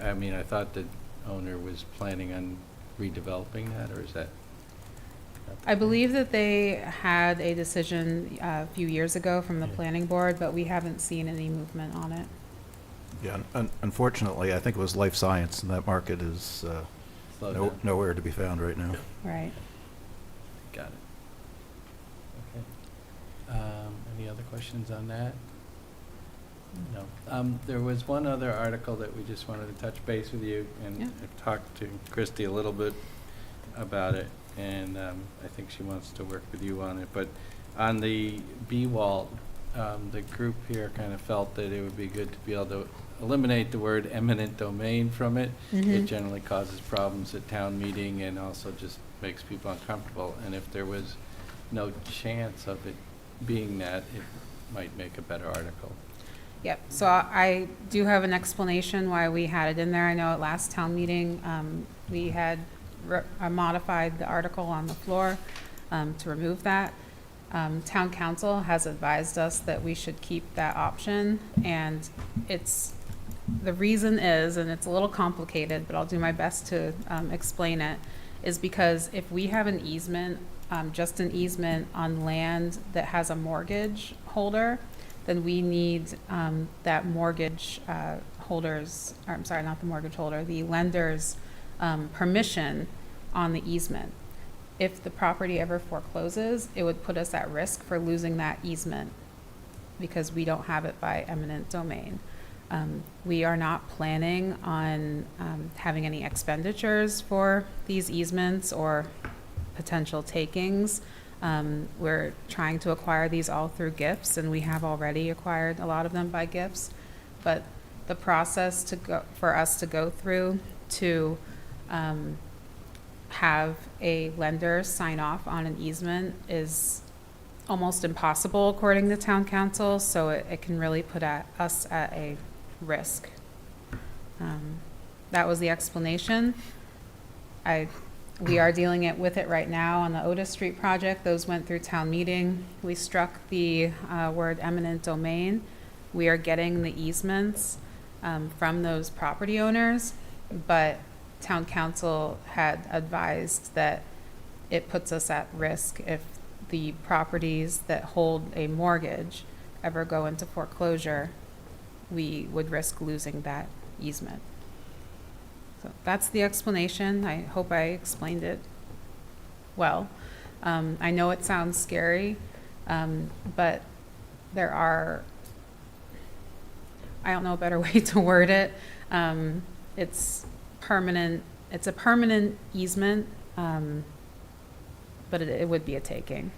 I mean, I thought the owner was planning on redeveloping that, or is that? not the I plan? believe that they had a decision a few years ago from the planning board, but we haven't seen any movement on it. Yeah, unfortunately, I think it was life science, and that market is Slow down. nowhere to be found right now. Right. Got it. Okay. Any other questions on that? No. There was one other article that we just wanted to touch base with you, and Yeah. I've talked to Christy a little bit about it, and I think she wants to work with you on it. But on the B-Wall, the group here kind of felt that it would be good to be able to eliminate the word eminent domain from it. It generally causes problems at town meeting and also just makes people uncomfortable. And if there was no chance of it being that, it might make a better article. Yep, so I do have an explanation why we had it in there. I know at last town meeting, we had modified the article on the floor to remove that. Town council has advised us that we should keep that option, and it's the reason is, and it's a little complicated, but I'll do my best to explain it, is because if we have an easement, just an easement on land that has a mortgage holder, then we need that mortgage holder's, or I'm sorry, not the mortgage holder, the lender's permission on the easement. If the property ever forecloses, it would put us at risk for losing that easement because we don't have it by eminent domain. We are not planning on having any expenditures for these easements or potential takings. We're trying to acquire these all through gifts, and we have already acquired a lot of them by gifts. But the process for us to go through to have a lender sign off on an easement is almost impossible according to town council, so it can really put us at a risk. That was the explanation. We are dealing with it right now on the Otis Street project. Those went through town meeting. We struck the word eminent domain. We are getting the easements from those property owners, but town council had advised that it puts us at risk if the properties that hold a mortgage ever go into foreclosure. We would risk losing that easement. So that's the explanation. I hope I explained it well. I know it sounds scary, but I don't know a better way to word it. It's permanent. It's a permanent easement, but it would be a taking.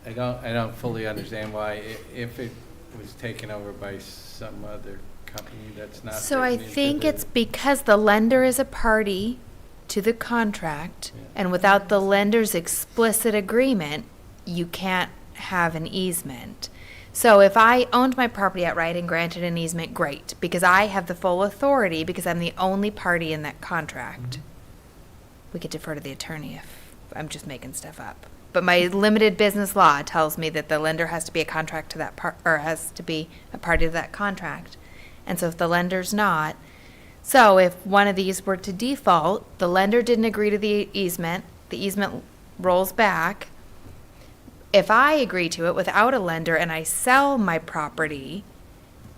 I don't fully understand why, if it was taken over by some other company that's not. So I written into think the- it's because the lender is a party to the contract, Yeah. and without the lender's explicit agreement, you can't have an easement. So if I owned my property outright and granted an easement, great, because I have the full authority, because I'm the only party in that contract. We could defer to the attorney if I'm just making stuff up. But my limited business law tells me that the lender has to be a contract to that part, or has to be a party to that contract. And so if the lender's not, so if one of these were to default, the lender didn't agree to the easement rolls back. If I agree to it without a lender and I sell my property,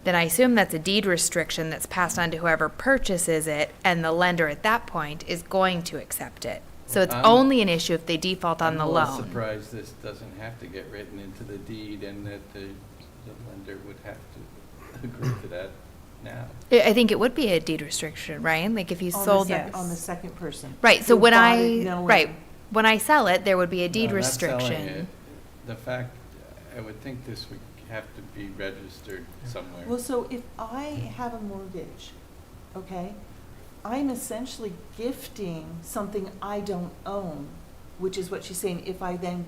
then I assume that's a deed restriction that's passed on to whoever purchases it, and the lender at that point is going to accept it. So it's only an issue if they default on the I'm a little loan. surprised this doesn't have to get written into the deed and that the lender would have to agree to that now. I think it would be a deed restriction, right? Like if you sold Yes. On the second person. Right, so Who when bought it, no right, lender. when I sell it, there would be a deed No, not selling restriction. it. The fact, I would think this would have to be registered somewhere. Well, so if I have a mortgage, okay, I'm essentially gifting something I don't own, which is what she's saying. If I then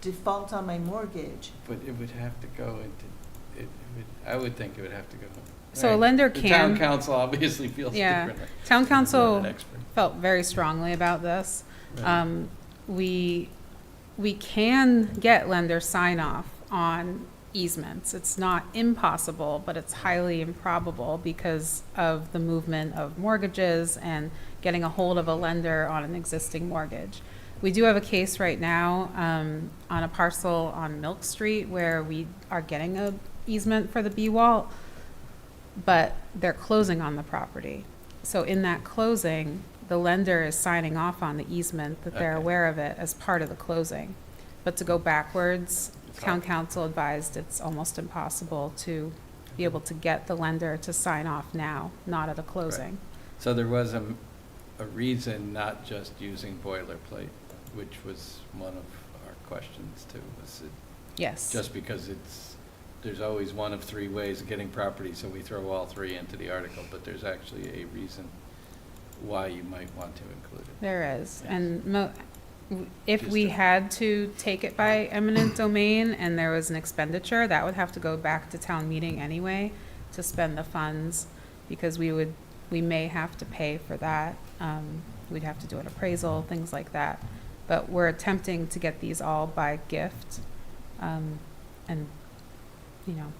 default on my mortgage, But it would have to go into, I would think it would have to go. So a Right. lender The town can, council obviously feels Yeah. differently. town I'm council not an expert. felt very strongly about this. Right. We can get lender sign off on easements. It's not impossible, but it's highly improbable because of the movement of mortgages and getting a hold of a lender on an existing mortgage. We do have a case right now on a parcel on Milk Street where we are getting a easement for the B-wall, but they're closing on the property. So in that closing, the lender is signing off on the easement, that they're Okay. aware of it as part of the closing. But to go backwards, It's town hard. council advised it's almost impossible to be able to get the lender to sign off now, not at a closing. So there was a reason not just using boilerplate, which was one of our questions too. Was it Yes. just because there's always one of three ways of getting property, so we throw all three into the article, but there's actually a reason why you might want to include it. There is, Yes. and if Just we a- had to take it by eminent domain and there was an expenditure, that would have to go back to town meeting anyway to spend the funds, because we may have to pay for that. We'd have to do an appraisal, things like that. But we're attempting to get these all by gift, and,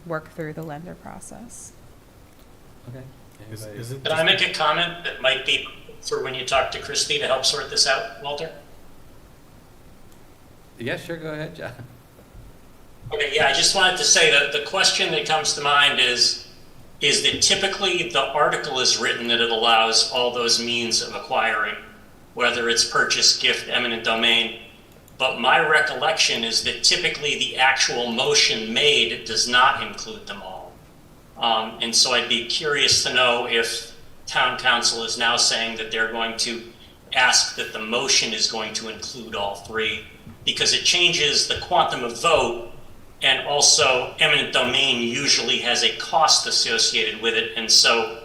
work through the lender process. Okay. Is Anybody? it Can I just- make a comment that might be for when you talk to Christie to help sort this out, Walter? Yeah, sure, go ahead, John. Okay, yeah, I just wanted to say that the question that comes to mind is that typically the article is written that it allows all those means of acquiring, whether it's purchase, gift, eminent domain. But my recollection is that typically the actual motion made does not include them all. And so I'd be curious to know if town council is now saying that they're going to ask that the motion is going to include all three, because it changes the quantum of vote, and also eminent domain usually has a cost associated with it, and so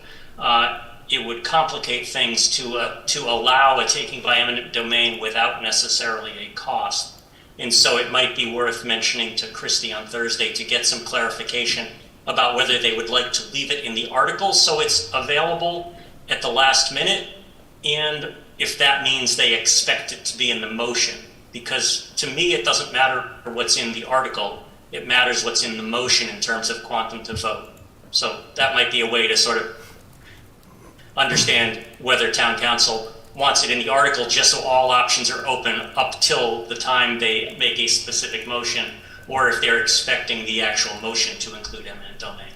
it would complicate things to allow a taking by eminent domain without necessarily a cost. And so it might be worth mentioning to Christie on Thursday to get some clarification about whether they would like to leave it in the article so it's available at the last minute, and if that means they expect it to be in the motion. Because to me, it doesn't matter what's in the article, it matters what's in the motion in terms of quantum to vote. So that might be a way to sort of understand whether town council wants it in the article just so all options are open up till the time they make a specific motion, or if they're expecting the actual motion to include eminent domain.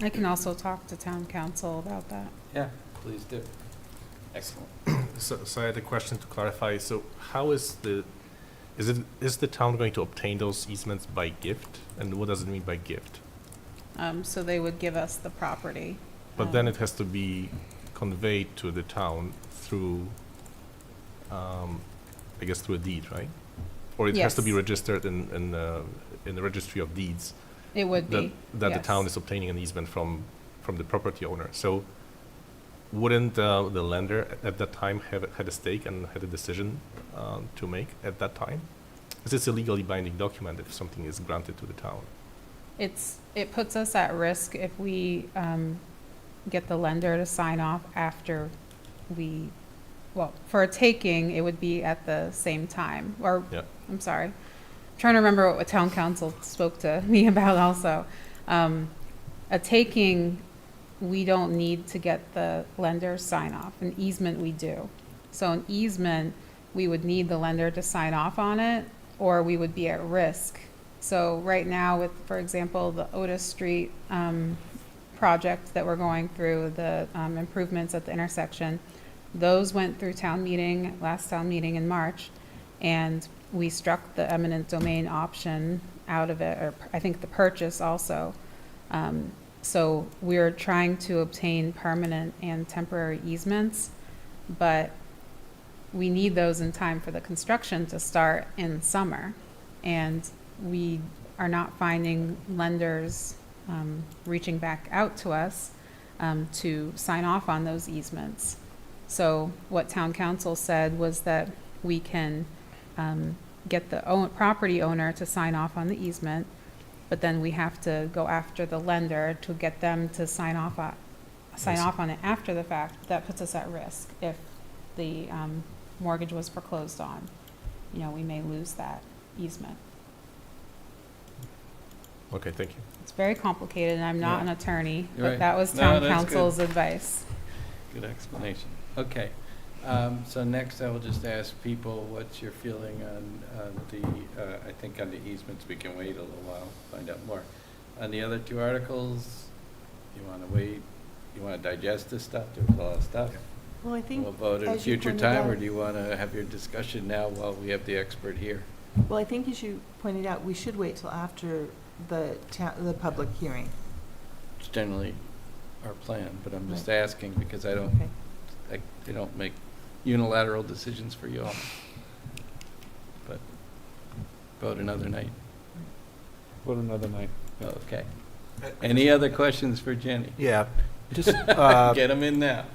I can also talk to town council about that. Yeah, please do. Excellent. So I had a question to clarify. So how is the town going to obtain those easements by gift? And what does it mean by gift? So they would give us the property. But then it has to be conveyed to the town through, I guess, through a deed, right? Or it has to be Yes. registered in the registry of deeds It would be, that the yes. town is obtaining an easement from the property owner. So wouldn't the lender at that time have had a stake and had a decision to make at that time? Because it's a legally binding document if something is granted to the town. It puts us at risk if we get the lender to sign off after for a taking, it would be at the same time, or, Yeah. I'm sorry. I'm trying to remember what town council spoke to me about also. A taking, we don't need to get the lender's sign off. An easement, we do. So an easement, we would need the lender to sign off on it, or we would be at risk. So right now with, for example, the Otis Street project that we're going through, the improvements at the intersection, those went through last town meeting in March, and we struck the eminent domain option out of it, or I think the purchase also. So we're trying to obtain permanent and temporary easements, but we need those in time for the construction to start in summer. And we are not finding lenders reaching back out to us to sign off on those easements. So what town council said was that we can get the property owner to sign off on the easement, but then we have to go after the lender to get them to sign off on it after the fact. That puts us at risk. If the mortgage was foreclosed on, we may lose that easement. Okay, thank you. It's very complicated, and I'm not Yeah. an attorney, You're right. but that was No, town that's council's advice. Good explanation. Okay. So next I will just ask people, what's your feeling on I think on the easements, we can wait a little while, find out more. On the other two articles, you want to wait, you want to digest this stuff, there's a lot of stuff. Well, I think, We'll vote at a as you future pointed time, or out- do you want to have your discussion now while we have the expert here? well, I think as you pointed out, we should wait till after the public hearing. It's generally our plan, but I'm just Right. asking because I don't make unilateral decisions for you all. But vote another night. What another night. Okay. Any other questions for Jenny? Yeah, just, Get them in now.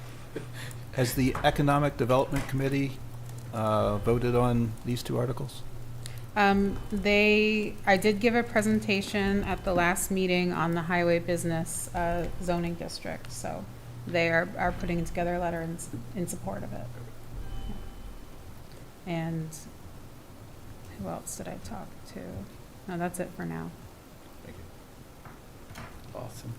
has the Economic Development Committee voted on these two articles? I did give a presentation at the last meeting on the highway business zoning district, so they are putting together a letter in support of it. And Who else did I talk to? No, that's it for now. Awesome.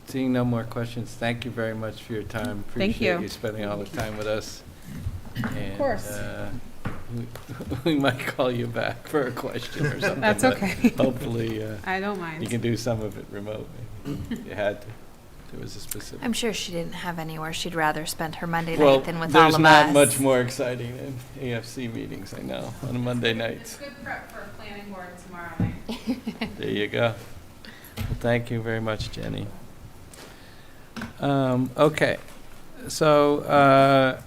Seeing no more questions, thank you very much for your time. Thank Appreciate you. you spending all this time with us. Of course. We might call you back for a question or something. That's but okay. Hopefully, I don't you mind. can do some of it remote, maybe. If you had to. There was a specific. I'm sure she didn't have anywhere she'd rather spend her Monday Well, night than with all there's of not us. much more exciting than AFC meetings, I know, on a Monday nights. good prep for planning board tomorrow night. There you go. Well, thank you very much, Jenny. Okay, so,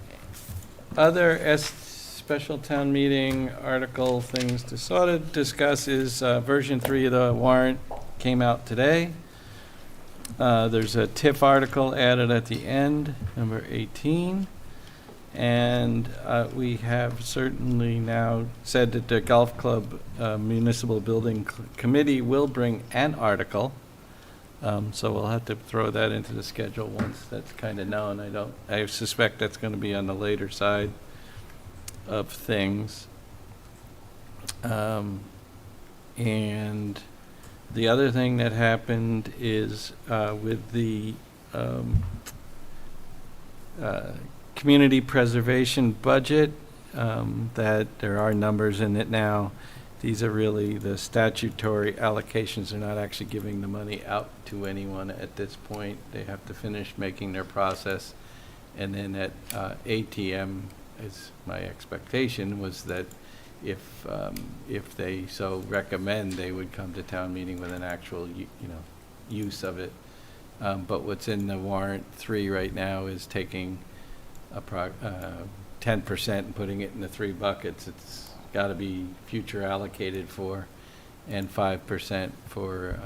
other special town meeting article things to sort of discuss is, version 3 of the warrant came out today. There's a TIF article added at the end, number 18. And we have certainly now said that the Golf Club Municipal Building Committee will bring an article. So we'll have to throw that into the schedule once that's kind of known. I suspect that's going to be on the later side of things. And the other thing that happened is with the community preservation budget, that there are numbers in it now. These are really the statutory allocations. They're not actually giving the money out to anyone at this point. They have to finish making their process. And then at ATM, is my expectation was that if they so recommend, they would come to town meeting with an actual, use of it. But what's in the warrant 3 right now is taking 10% and putting it in the 3 buckets. It's got to be future allocated for, and 5% for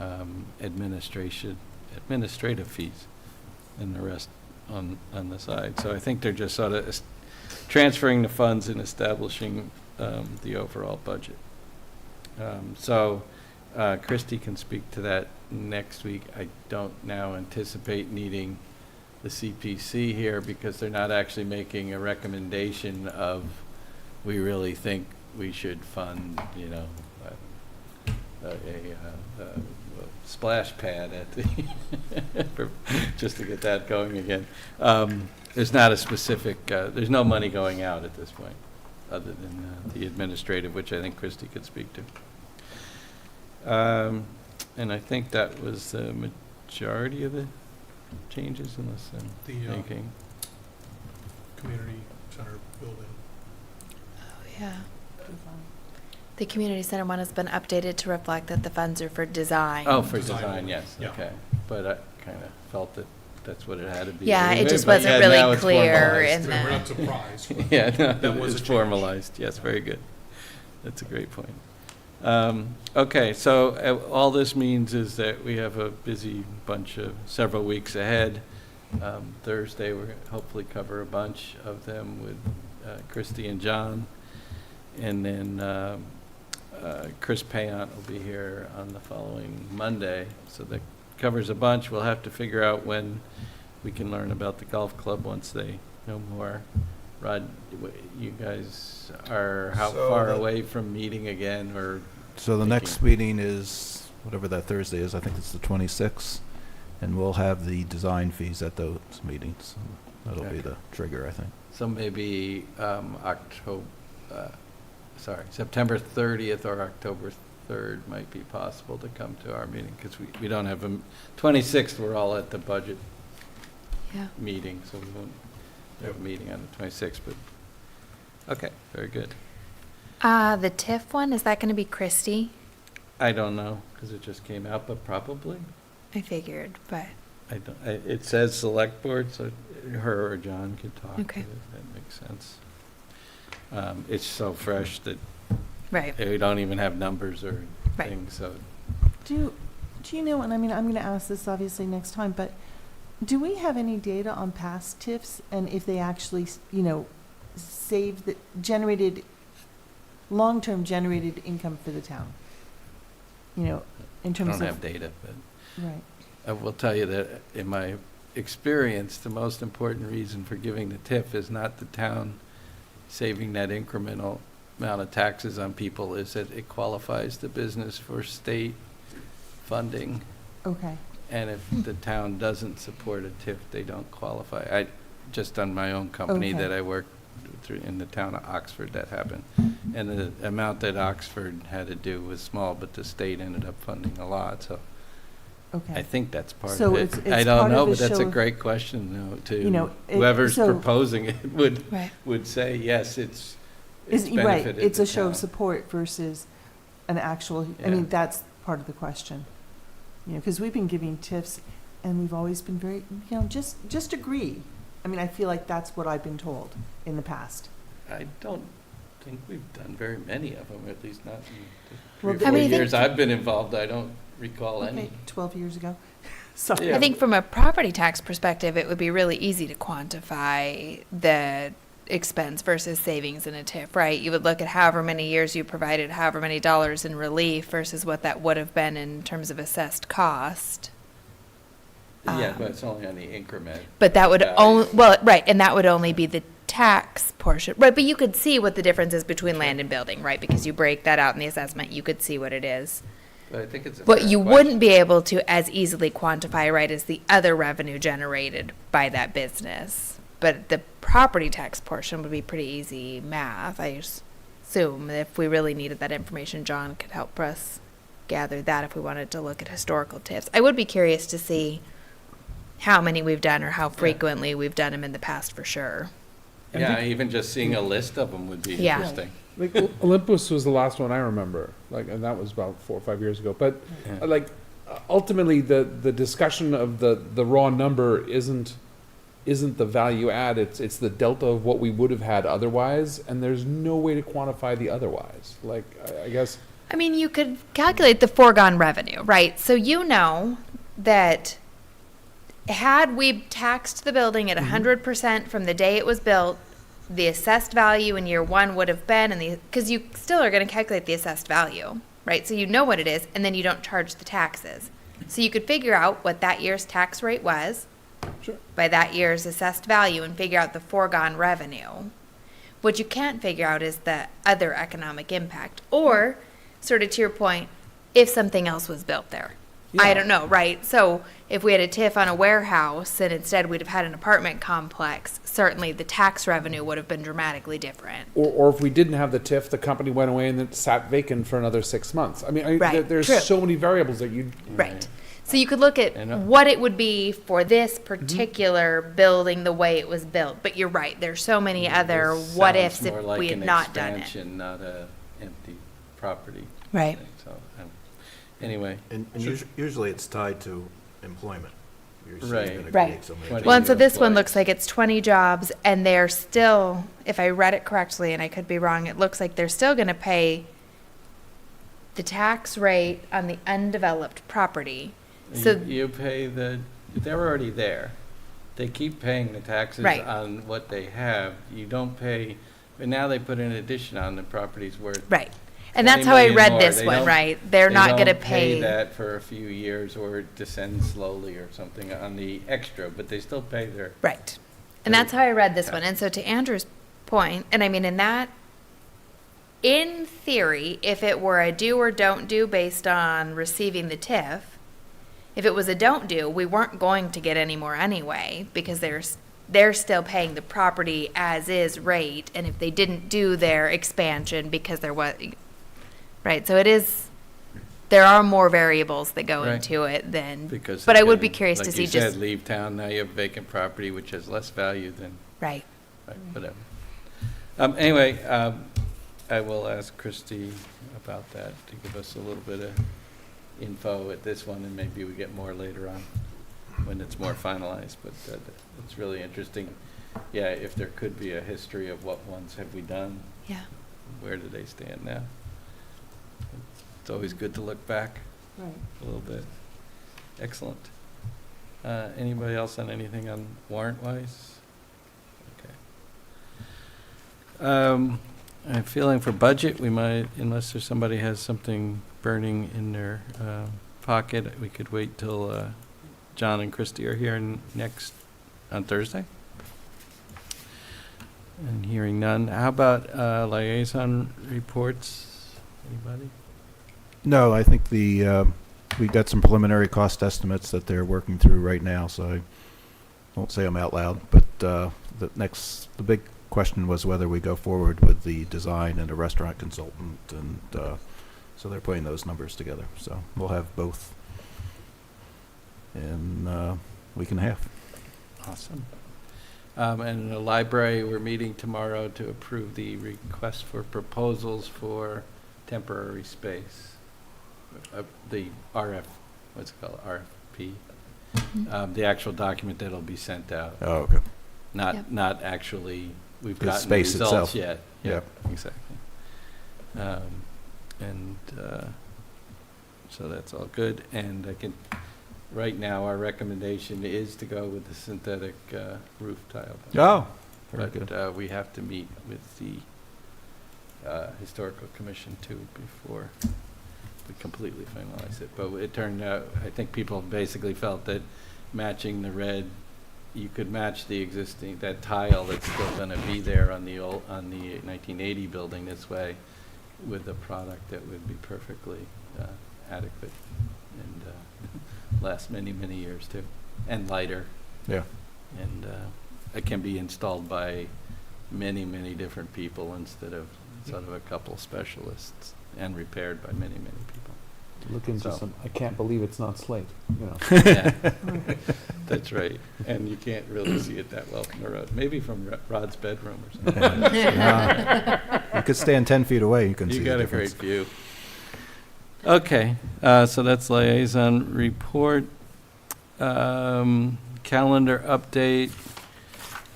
administrative fees, and the rest on the side. So I think they're just sort of transferring the funds and establishing the overall budget. So Christie can speak to that next week. I don't now anticipate needing the CPC here because they're not actually making a recommendation of, we really think we should fund, a splash pad at the, just to get that going again. There's not a specific, there's no money going out at this point, other than the administrative, which I think Christie could speak to. And I think that was the majority of the changes unless I'm thinking. Community center building. Oh, yeah. The community center one has been updated to reflect that the funds are for design. Oh, for Design design, only, yes, yeah. okay. But I kind of felt that that's what it had to be. Yeah, it anyway, just but wasn't yeah, now really it's clear formalized. in We're not the, surprised. but Yeah, no, that was it's a change. formalized, yes, very good. That's a great point. Okay, so all this means is that we have a busy bunch of, several weeks ahead. Thursday, we're gonna hopefully cover a bunch of them with Christie and John. And then Chris Payant will be here on the following Monday, so that covers a bunch. We'll have to figure out when we can learn about the golf club once they know more. Rod, you guys are how So far the- away from meeting again, or? So the next meeting is, whatever that Thursday is, I think it's the 26th, and we'll have the design fees at those meetings. That'll be Okay. the trigger, I think. So maybe September 30th or October 3rd might be possible to come to our meeting, because we don't have a, 26th, we're all at the budget yeah. meeting, so we won't have a meeting on the 26th, but, okay, very good. The TIF one, is that going to be Christie? I don't know, because it just came out, but probably. I figured, but, It says select board, so her or John could talk to Okay. it, if that makes sense. It's so fresh that right. we don't even have numbers or Right. things, so. Do you know, and I mean, I'm going to ask this obviously next time, but do we have any data on past TIFs and if they actually, saved, long-term generated income for the town? In I terms don't of. have data, but Right. I will tell you that in my experience, the most important reason for giving the TIF is not the town saving that incremental amount of taxes on people is that it qualifies the business for state funding. Okay, And if the town doesn't support a TIF, they don't qualify. I, just on my own company Okay. that I work through in the town of Oxford, that happened. And the amount that Oxford had to do was small, but the state ended up funding a lot, so I okay. think that's part So of it. it's I don't part of know, the but that's a show- great question, though, You know, to whoever's so- proposing it Right. would say, yes, it's Is, right, benefited it's the a show of town. support versus an actual, I Yeah. mean, that's part of the question. You know, because we've been giving TIFs and we've always been very, you know, just agree. I mean, I feel like that's what I've been told in the past. I don't think we've done very many of them, at least not in Well, the 3 I or mean, 4 I think- years I've been involved. I don't recall Okay, any. 12 years ago. Sorry. Yeah. I think from a property tax perspective, it would be really easy to quantify the expense versus savings in a TIF, right? You would look at however many years you provided, however many dollars in relief versus what that would have been in terms of assessed cost. Yeah, but it's only on the increment. But that would value. only, well, right, and that would only be the tax portion, right? But you could see what the difference is between land and building, right? Because you break that out in the assessment, you could see what it is. But I think it's a What fair you question. wouldn't be able to as easily quantify, right, is the other revenue generated by that business. But the property tax portion would be pretty easy math. I assume if we really needed that information, John could help us gather that if we wanted to look at historical TIFs. I would be curious to see how many we've done or how frequently we've done them in the past for sure. Yeah, even just seeing a list of them would be Yeah. interesting. Like Olympus was the last one I remember, like, and that was about 4 or 5 years ago. But Yeah. like, ultimately, the discussion of the raw number isn't the value add. It's the delta of what we would have had otherwise, and there's no way to quantify the otherwise. Like, I guess. I mean, you could calculate the foregone revenue, right? So you know that had we taxed the building at 100% from the day it was built, the assessed value in year one would have been, because you still are going to calculate the assessed value, right? So you know what it is, and then you don't charge the taxes. So you could figure out what that year's tax rate was Sure. by that year's assessed value and figure out the foregone revenue. What you can't figure out is the other economic impact, or sort of to your point, if something else was built there. I Yeah. don't know, right? So if we had a TIF on a warehouse and instead we'd have had an apartment complex, certainly the tax revenue would have been dramatically different. Or if we didn't have the TIF, the company went away and it sat vacant for another 6 months. I mean, Right, there's true. so many variables that you. Right. So you could look at And, what it would be for this particular building the way it was built. But you're right, there's so many other This what sounds ifs if more like we had an not done it. expansion, not a empty property. Right. thing. So, anyway, And usually it's tied to employment. You're saying Right. it's gonna Right. create so many 20 Well, and so this one employees. looks like it's 20 jobs, and they're still, if I read it correctly, and I could be wrong, it looks like they're still gonna pay the tax rate on the undeveloped property. So, you pay they're already there. They keep paying the taxes Right. on what they have. You don't pay, but now they put an addition on the property's worth. right. And that's 20 how I million read more. this They one, don't- right? They're They not gonna don't pay. that for a few years or it descends slowly or something on the extra, but they still pay their. Right. And that's how I read this Yeah. one. And so to Andrew's point, and I mean, in theory, if it were a do or don't do based on receiving the TIF, if it was a don't do, we weren't going to get any more anyway, because they're still paying the property as is rate, and if they didn't do their expansion because there was, right, so there are more variables that go Right. into it than, Because but they I would be can, curious to like see you said, just, leave town, now you have vacant property, which has less value than, right. right, whatever. Anyway, I will ask Christie about that to give us a little bit of info at this one, and maybe we get more later on when it's more finalized, but it's really interesting. Yeah, if there could be a history of what ones have we done, Yeah. where do they stand now? It's always good to look back Right. a little bit. Excellent. Anybody else on anything on warrant-wise? Okay. I'm feeling for budget, we might, unless there's somebody has something burning in their pocket, we could wait till John and Christie are here next, on Thursday. And hearing none, how about liaison reports? Anybody? No, I think we got some preliminary cost estimates that they're working through right now, so I won't say them out loud. But the big question was whether we go forward with the design and a restaurant consultant, and so they're putting those numbers together. So we'll have both in a week and a half. Awesome. And in the library, we're meeting tomorrow to approve the request for proposals for temporary space. The what's it called, RFP? The actual document that'll be sent out. Oh, okay. Yep. Not actually, we've The gotten space results itself. yet. Yep. Exactly. And so that's all good. And right now, our recommendation is to go with the synthetic roof tile. Oh, very good. But we have to meet with the Historical Commission too before we completely finalize it. But it turned out, I think people basically felt that matching the red, you could match the existing, that tile that's still going to be there on the 1980 building this way with a product that would be perfectly adequate and last many, many years too, and lighter. Yeah. And it can be installed by many, many different people instead of sort of a couple specialists, and repaired by many, many people. Look into So- some, I can't believe it's not slate, you know. Yeah, that's right. And you can't really see it that well from the road. Maybe from Rod's bedroom or something. You could stand 10 feet away, you can see You the got a difference. great view. Okay, so that's liaison report. Calendar update.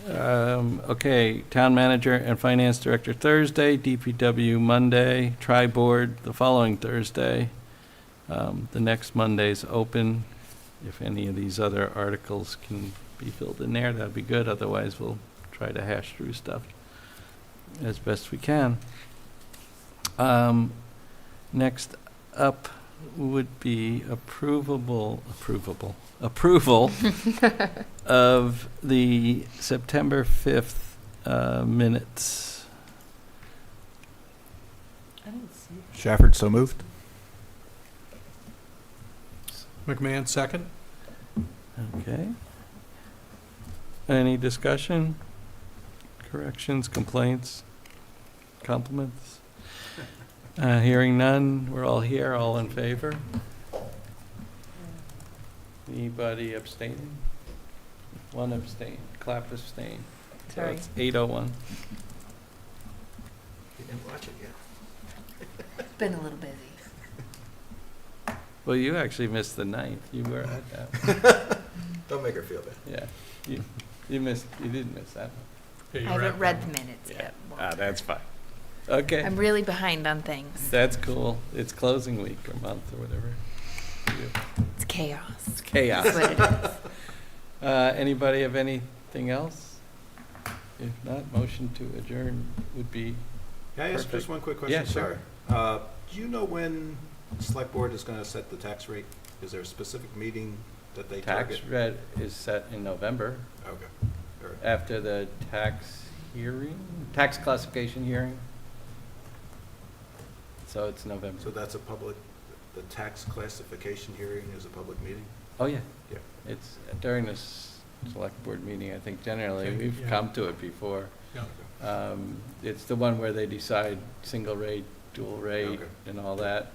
Okay, town manager and finance director Thursday, DPW Monday, tri-board the following Thursday. The next Monday's open. If any of these other articles can be filled in there, that'd be good. Otherwise, we'll try to hash through stuff as best we can. Next up would be approval of the September 5th minutes. I didn't see it. Shafford, so moved? McMahon, second? Okay. Any discussion? Corrections, complaints, compliments? Hearing none, we're all here, all in favor? Anybody abstaining? One abstain, Clap abstain. So Sorry. it's 8:01. You didn't watch it yet. Been a little busy. Well, you actually missed the 9th. You were at that. Don't make her feel bad. Yeah. You didn't miss that. Yeah, I you're haven't right. read the minutes Yeah. yet. That's fine. Okay. I'm really behind on things. That's cool. It's closing week or month or whatever. It's chaos. It's chaos. That's what it is. Anybody have anything else? If not, motion to adjourn would be, Can I ask Perfect. just one quick Yeah, question? sure. Sorry. Do you know when the select board is going to set the tax rate? Is there a specific meeting that they tax target? red is set in November Okay. All right. after the tax classification hearing. So it's November. So that's the tax classification hearing is a public meeting? Oh, yeah. Yeah. It's during this select board meeting, I think generally, Okay, we've yeah. come to it before. Yeah. It's the one where they decide single rate, dual rate, Okay. and all that.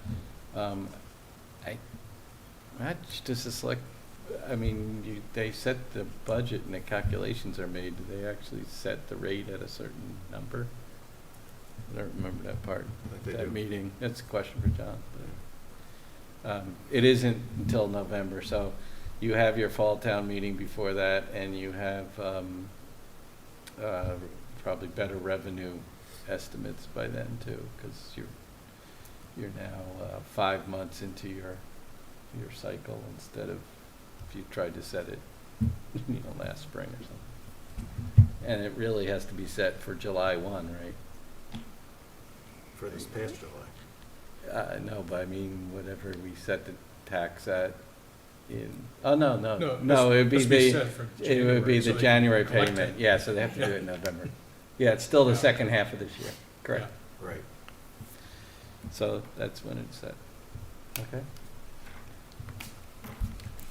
Does the select, I mean, they set the budget and the calculations are made. Do they actually set the rate at a certain number? I don't remember that part, I think they that do. meeting. That's a question for John. But it isn't until November, so you have your fall town meeting before that, and you have probably better revenue estimates by then too, because you're now 5 months into your cycle instead of if you tried to set it, last spring or something. And it really has to be set for July 1, right? For this past July? No, but I mean, whatever we set the tax at in, oh, no, No, it would be this set for it would be January, so the they January collect payment. it. Yeah, so they have to do Yeah. it in November. Yeah, it's still the Yeah. second half of this year, correct. Right. So that's when it's set. Okay.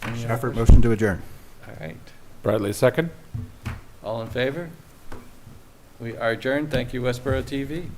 Any other Shafford, questions? motion to adjourn. All right. Bradley, second? All in favor? We are adjourned. Thank you, Westborough TV.